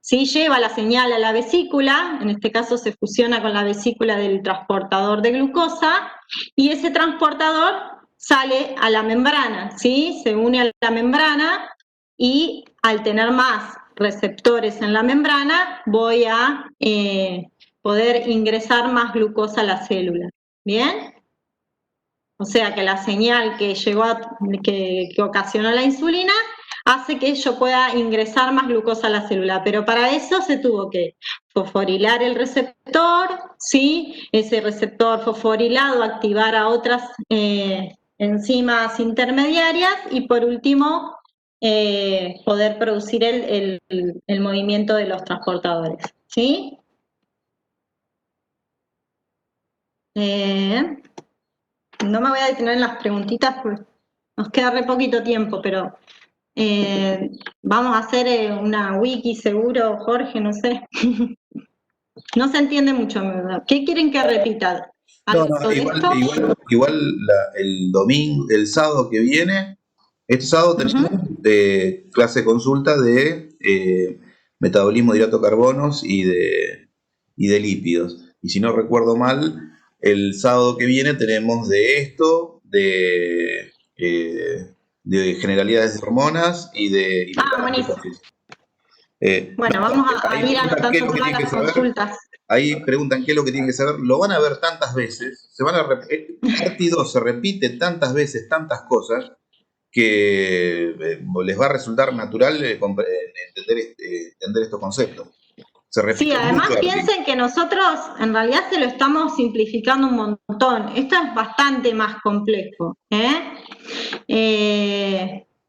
¿sí? Lleva la señal a la vesícula, en este caso se fusiona con la vesícula del transportador de glucosa, y ese transportador sale a la membrana, ¿sí? Se une a la membrana y al tener más receptores en la membrana voy a poder ingresar más glucosa a la célula, ¿bien? O sea que la señal que que ocasionó la insulina hace que yo pueda ingresar más glucosa a la célula, pero para eso se tuvo que fosforilar el receptor, ¿sí? Ese receptor fosforilado activar a otras enzimas intermediarias y por último poder producir el movimiento de los transportadores, ¿sí? No me voy a detener en las preguntitas porque nos queda re poquito tiempo, pero vamos a hacer una wiki seguro, Jorge, no sé. No se entiende mucho, ¿verdad? ¿Qué quieren que repita? No, ¿Algo de esto? igual el domingo, el sábado que viene, este sábado tenemos clase consulta de metabolismo de hidrato de carbonos y de lípidos. Y si no recuerdo mal, el sábado que viene tenemos de esto, de generalidades de hormonas y de buenísimo. Bueno, no, vamos a ir anotando todas las consultas. Ahí preguntan qué es lo que tienen que saber. Lo van a ver tantas veces, parte 2 se repite tantas veces, tantas cosas, que les va a resultar natural entender estos conceptos. Sí, además piensen que nosotros en realidad se lo estamos simplificando un montón. Esto es bastante más complejo,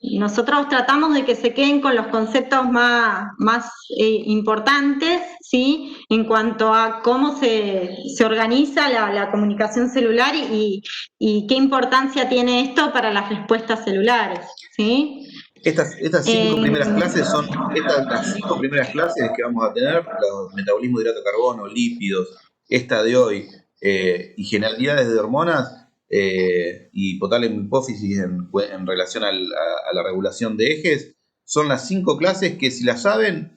nosotros tratamos de que se queden con los conceptos más importantes, ¿sí? En cuanto a cómo se organiza la comunicación celular y qué importancia tiene esto para las respuestas celulares, ¿sí? Estas 5 primeras clases son las 5 primeras clases que vamos a tener: los metabolismo de hidrato de carbono, lípidos, esta de hoy, y generalidades de hormonas, y hipotálamo hipófisis en relación a la regulación de ejes. Son las 5 clases que, si las saben,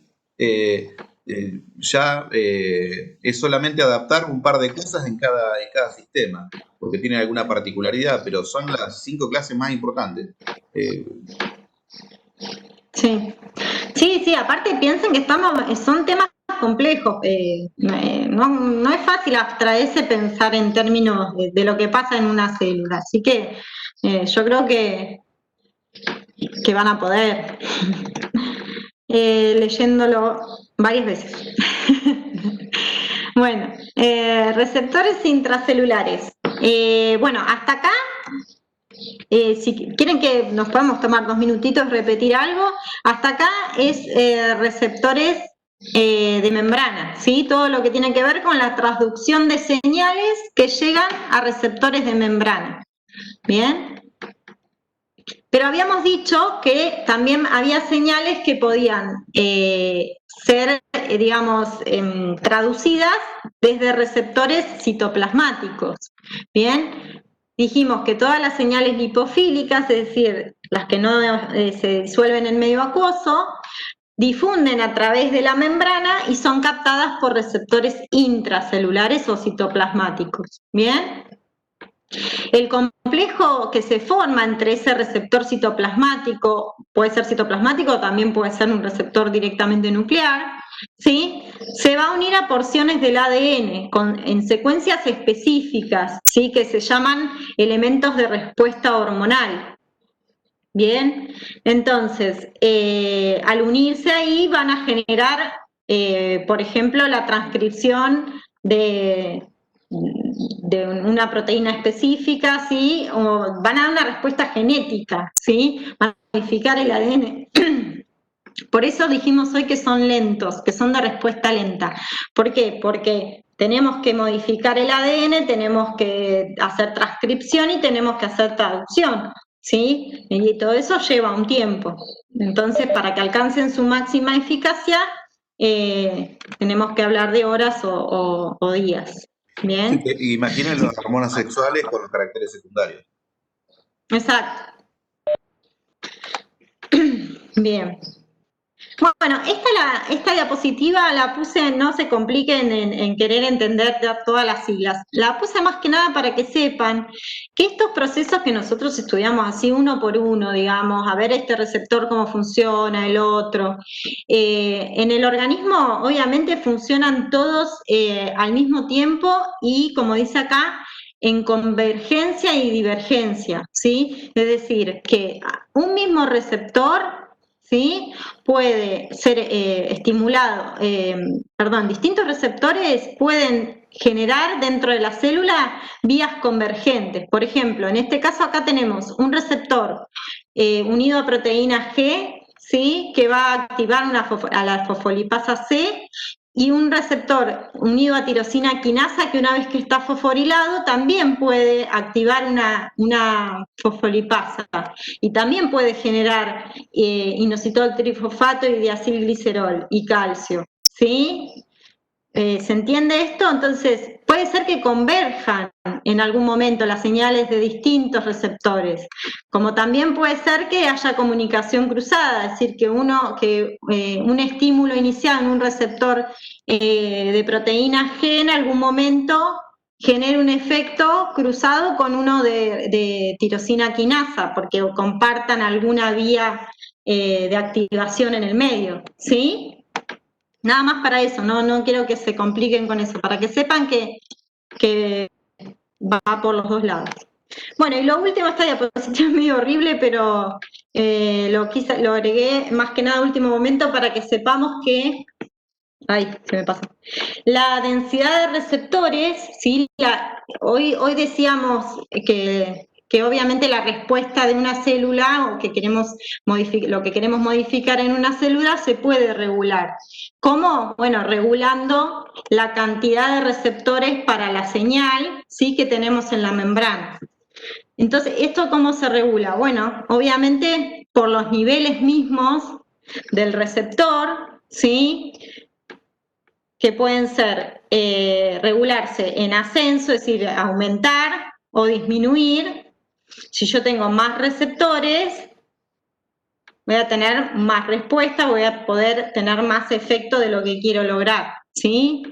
ya es solamente adaptar un par de cosas en cada sistema, porque tienen alguna particularidad, pero son las 5 clases más importantes. Sí, aparte piensen que son temas complejos, no es fácil abstraerse pensar en términos de lo que pasa en una célula, así que yo creo que van a poder, leyéndolo varias veces. Bueno, receptores intracelulares. Bueno, hasta acá si quieren que nos podamos tomar 2 minutitos, repetir algo, hasta acá es receptores de membrana, ¿sí? Todo lo que tiene que ver con la transducción de señales que llegan a receptores de membrana. ¿Bien? Pero habíamos dicho que también había señales que podían ser, digamos, traducidas desde receptores citoplasmáticos. ¿Bien? Dijimos que todas las señales lipofílicas, es decir, las que no se disuelven en medio acuoso, difunden a través de la membrana y son captadas por receptores intracelulares o citoplasmáticos. ¿Bien? El complejo que se forma entre ese receptor citoplasmático, puede ser citoplasmático, también puede ser un receptor directamente nuclear, ¿sí? Se va a unir a porciones del ADN en secuencias específicas, ¿sí? Que se llaman elementos de respuesta hormonal. Bien, entonces, al unirse ahí van a generar, por ejemplo, la transcripción de una proteína específica, ¿sí? O van a dar una respuesta genética, ¿sí? Van a modificar el ADN. Por eso dijimos hoy que son lentos, que son de respuesta lenta. ¿Por qué? Porque tenemos que modificar el ADN, tenemos que hacer transcripción y tenemos que hacer traducción, ¿sí? Y todo eso lleva un tiempo. Entonces, para que alcancen su máxima eficacia, tenemos que hablar de horas o días. Bien. Sí, imaginen las hormonas sexuales con los caracteres secundarios. Exacto. Bien. Bueno, esta diapositiva la puse, no se compliquen en querer entender todas las siglas. La puse más que nada para que sepan que estos procesos que nosotros estudiamos así uno por uno, digamos, a ver este receptor cómo funciona, el otro, en el organismo obviamente funcionan todos al mismo tiempo y, como dice acá, en convergencia y divergencia, ¿sí? Es decir, que un mismo receptor, ¿sí? Puede ser estimulado, distintos receptores pueden generar dentro de la célula vías convergentes. Por ejemplo, en este caso acá tenemos un receptor unido a proteína G, ¿sí? Que va a activar a la fosfolipasa C, y un receptor unido a tirosina quinasa que una vez que está fosforilado también puede activar una fosfolipasa y también puede generar inositol trifosfato y diacilglicerol y calcio, ¿sí? ¿Se entiende esto? Entonces, puede ser que converjan en algún momento las señales de distintos receptores, como también puede ser que haya comunicación cruzada, es decir, que un estímulo inicial en un receptor de proteína G en algún momento genere un efecto cruzado con uno de tirosina quinasa, porque compartan alguna vía de activación en el medio, ¿sí? Nada más para eso, no quiero que se compliquen con eso, para que sepan que va por los dos lados. Bueno, y lo último, esta diapositiva es medio horrible, pero lo agregué más que nada a último momento para que sepamos que, se me pasó. La densidad de receptores, ¿sí? Hoy decíamos que obviamente la respuesta de una célula o lo que queremos modificar en una célula se puede regular. ¿Cómo? Bueno, regulando la cantidad de receptores para la señal, ¿sí? Que tenemos en la membrana. Entonces, ¿esto cómo se regula? Bueno, obviamente por los niveles mismos del receptor, ¿sí? Que pueden ser regularse en ascenso, es decir, aumentar o disminuir. Si yo tengo más receptores, voy a tener más respuesta, voy a poder tener más efecto de lo que quiero lograr, ¿sí?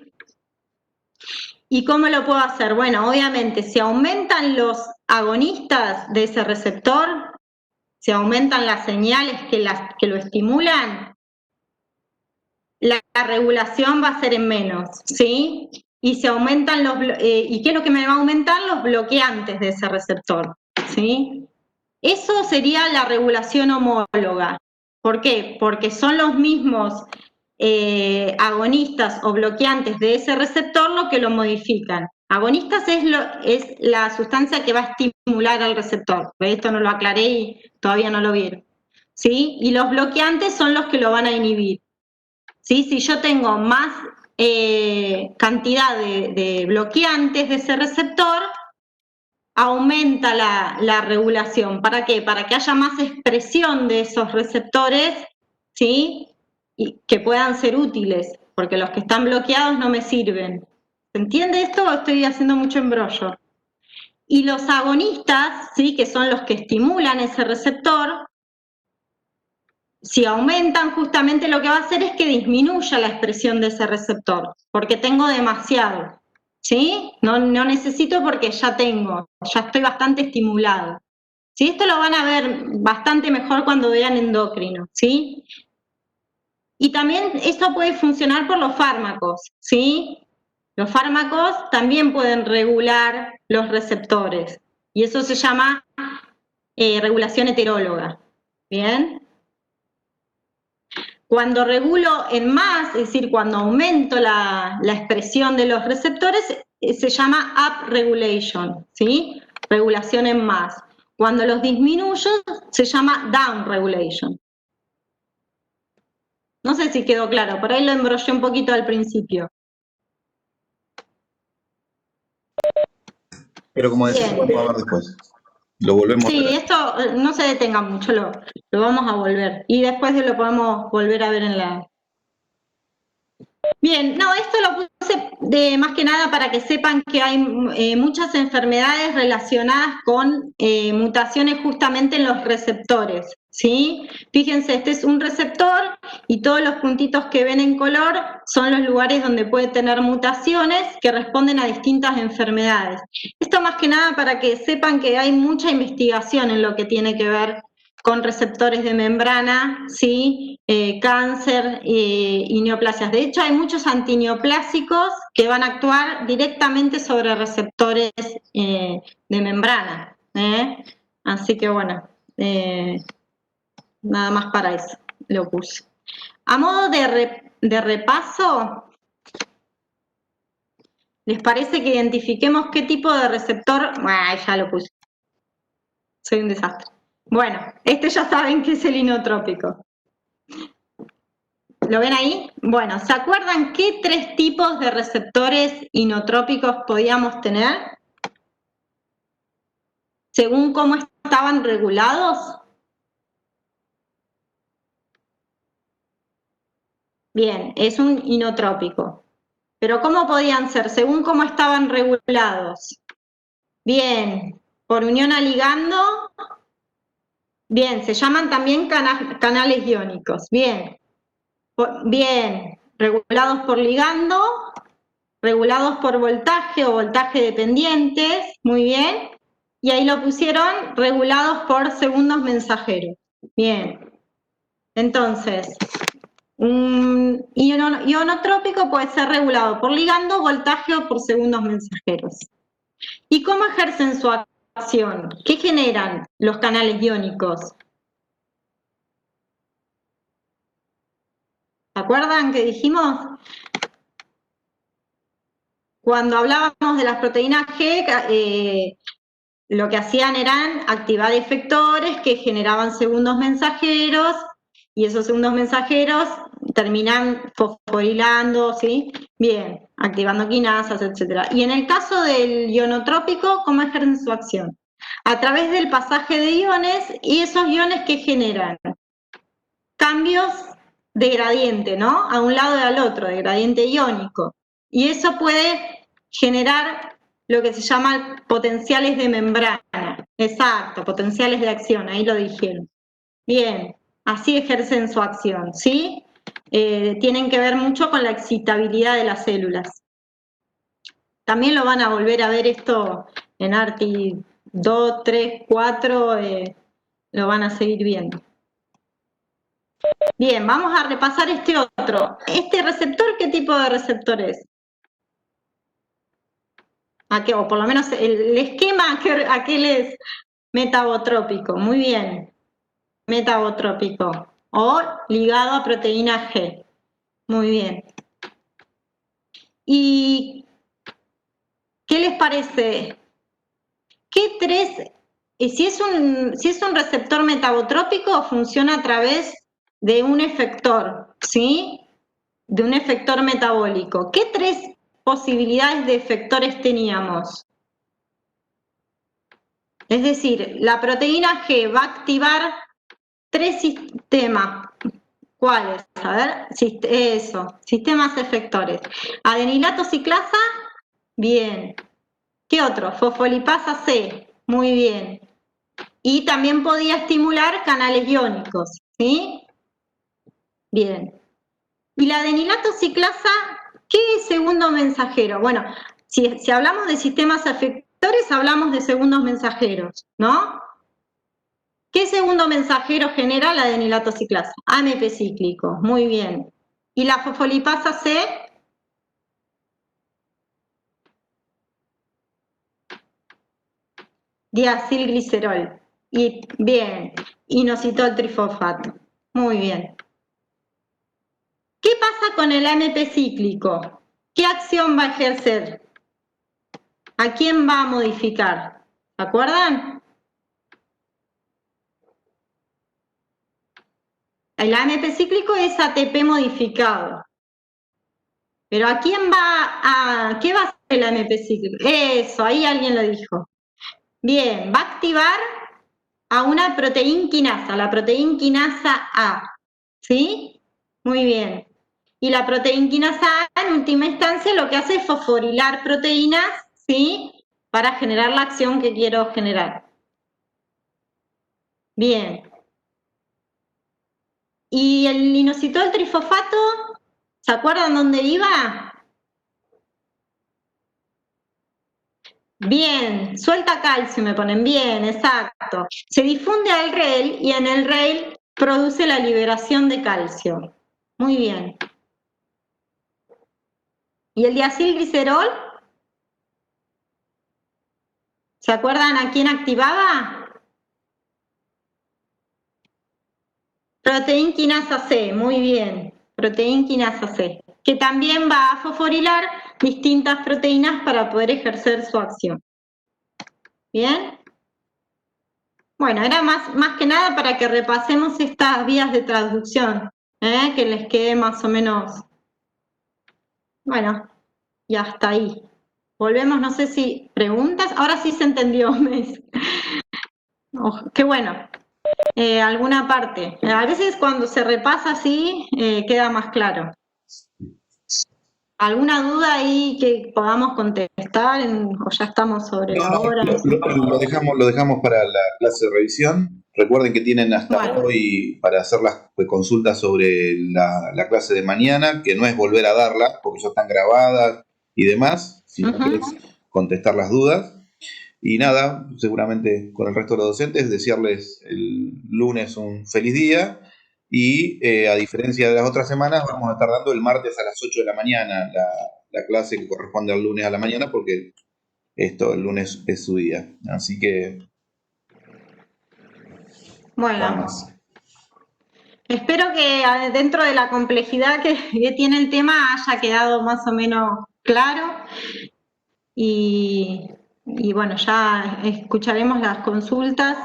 ¿Y cómo lo puedo hacer? Bueno, obviamente, si aumentan los agonistas de ese receptor, si aumentan las señales que lo estimulan, la regulación va a ser en menos, ¿sí? Y se aumentan ¿y qué es lo que me va a aumentar? Los bloqueantes de ese receptor, ¿sí? Eso sería la regulación homóloga. ¿Por qué? Porque son los mismos agonistas o bloqueantes de ese receptor lo que lo modifican. Agonistas es la sustancia que va a estimular al receptor. Esto no lo aclaré y todavía no lo vieron. ¿Sí? Y los bloqueantes son los que lo van a inhibir. ¿Sí? Si yo tengo más cantidad de bloqueantes de ese receptor, aumenta la regulación. ¿Para qué? Para que haya más expresión de esos receptores, ¿sí? Y que puedan ser útiles, porque los que están bloqueados no me sirven. ¿Se entiende esto o estoy haciendo mucho embrollo? Y los agonistas, ¿sí? Que son los que estimulan ese receptor, si aumentan, justamente lo que va a hacer es que disminuya la expresión de ese receptor, porque tengo demasiado, ¿sí? No necesito porque ya estoy bastante estimulado. ¿Sí? Esto lo van a ver bastante mejor cuando vean endocrino, ¿sí? Y también esto puede funcionar por los fármacos, ¿sí? Los fármacos también pueden regular los receptores, y eso se llama regulación heteróloga, ¿bien? Cuando regulo en más, es decir, cuando aumento la expresión de los receptores, se llama upregulation, ¿sí? Regulación en más. Cuando los disminuyo, se llama downregulation. No sé si quedó claro, por ahí lo embrollé un poquito al principio. Pero como decís, Bien. lo vamos a ver después. Lo volvemos a Sí, ver. esto no se detenga mucho, lo vamos a volver. Y después lo podemos volver a ver en la... Bien, no, esto lo puse más que nada para que sepan que hay muchas enfermedades relacionadas con mutaciones justamente en los receptores, ¿sí? Fíjense, este es un receptor y todos los puntitos que ven en color son los lugares donde puede tener mutaciones que responden a distintas enfermedades. Esto más que nada para que sepan que hay mucha investigación en lo que tiene que ver con receptores de membrana, ¿sí? Cáncer y neoplasias. De hecho, hay muchos antineoplásicos que van a actuar directamente sobre receptores de membrana. Así que bueno, nada más para eso lo puse. A modo de repaso, ¿les parece que identifiquemos qué tipo de receptor? Ya lo puse. Soy un desastre. Bueno, ya saben que es el inotrópico. ¿Lo ven ahí? Bueno, ¿se acuerdan qué 3 tipos de receptores inotrópicos podíamos tener? Según cómo estaban regulados. Bien, es un inotrópico. Pero ¿cómo podían ser? Según cómo estaban regulados. Bien, por unión a ligando. Bien, se llaman también canales iónicos. Bien. Bien, regulados por ligando, regulados por voltaje o voltaje dependientes, muy bien, y ahí lo pusieron regulados por segundos mensajeros. Bien, entonces, un ionotrópico puede ser regulado por ligando, voltaje o por segundos mensajeros. ¿Y cómo ejercen su acción? ¿Qué generan los canales iónicos? ¿Se acuerdan que dijimos? Cuando hablábamos de las proteínas G, lo que hacían eran activar efectores que generaban segundos mensajeros, y esos segundos mensajeros terminan fosforilando, ¿sí? Bien, activando quinasas, etc. Y en el caso del ionotrópico, ¿cómo ejercen su acción? A través del pasaje de iones, y esos iones que generan cambios de gradiente, ¿no? A un lado y al otro, de gradiente iónico. Y eso puede generar lo que se llama potenciales de membrana. Exacto, potenciales de acción, ahí lo dijeron. Bien, así ejercen su acción, ¿sí? Tienen que ver mucho con la excitabilidad de las células. También lo van a volver a ver esto en ARTI 2, 3, 4, lo van a seguir viendo. Bien, vamos a repasar este otro. ¿Este receptor qué tipo de receptor es? O por lo menos el esquema, aquel es metabotrópico. Muy bien, metabotrópico. O ligado a proteína G. Muy bien. ¿Y qué les parece? ¿Qué tres, si es un receptor metabotrópico, funciona a través de un efector, ¿sí? De un efector metabólico. ¿Qué tres posibilidades de efectores teníamos? Es decir, la proteína G va a activar 3 sistemas. ¿Cuáles? A ver, sistemas efectores. Adenilato ciclasa, bien. ¿Qué otro? Fosfolipasa C, muy bien. Y también podía estimular canales iónicos, ¿sí? Bien. ¿Y la adenilato ciclasa, qué segundo mensajero? Bueno, si hablamos de sistemas efectores, hablamos de segundos mensajeros, ¿no? ¿Qué segundo mensajero genera la adenilato ciclasa? AMP cíclico, muy bien. ¿Y la fosfolipasa C? Diacilglicerol. Y bien, inositol trifosfato. Muy bien. ¿Qué pasa con el AMP cíclico? ¿Qué acción va a ejercer? ¿A quién va a modificar? ¿Se acuerdan? El AMP cíclico es ATP modificado. Pero ¿a quién qué va a hacer el AMP cíclico? Eso, ahí alguien lo dijo. Bien, va a activar a una proteína quinasa, la proteína quinasa A. ¿Sí? Muy bien. Y la proteína quinasa A, en última instancia, lo que hace es fosforilar proteínas, ¿sí? Para generar la acción que quiero generar. Bien. ¿Y el inositol trifosfato? ¿Se acuerdan dónde iba? Bien, suelta calcio, me ponen bien, exacto. Se difunde al rail y en el rail produce la liberación de calcio. Muy bien. ¿Y el diacilglicerol? ¿Se acuerdan a quién activaba? Proteína quinasa C, muy bien. Proteína quinasa C, que también va a fosforilar distintas proteínas para poder ejercer su acción. ¿Bien? Bueno, era más que nada para que repasemos estas vías de traducción, que les quede más o menos. Bueno, y hasta ahí. Volvemos, no sé si preguntas. Ahora sí se entendió, qué bueno. Alguna parte. A veces cuando se repasa así, queda más claro. ¿Alguna duda ahí que podamos contestar o ya estamos sobre la hora? Lo dejamos para la clase de revisión. Recuerden que tienen hasta Bueno. hoy para hacer las consultas sobre la clase de mañana, que no es volver a darla, porque ya están grabadas y demás, si no quieres contestar las dudas. Y nada, seguramente con el resto de los docentes, desearles el lunes un feliz día. Y a diferencia de las otras semanas, vamos a estar dando el martes a las 8 de la mañana la clase que corresponde al lunes a la mañana, porque el lunes es su día. Así que... Bueno, espero que dentro de la complejidad que tiene el tema haya quedado más o menos claro. Y bueno, ya escucharemos las consultas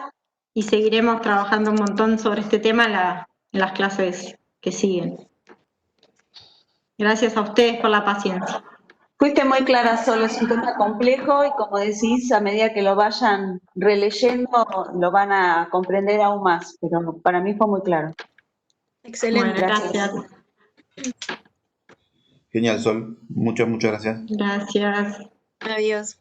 y seguiremos trabajando un montón sobre este tema en las clases que siguen. Gracias a ustedes por la paciencia. Fuiste muy clara, Sol, es un tema complejo y como decís, a medida que lo vayan releyendo, lo van a comprender aún más, pero para mí fue muy claro. Excelente. Bueno, gracias. Genial, Sol. Muchas gracias. Gracias. Adiós.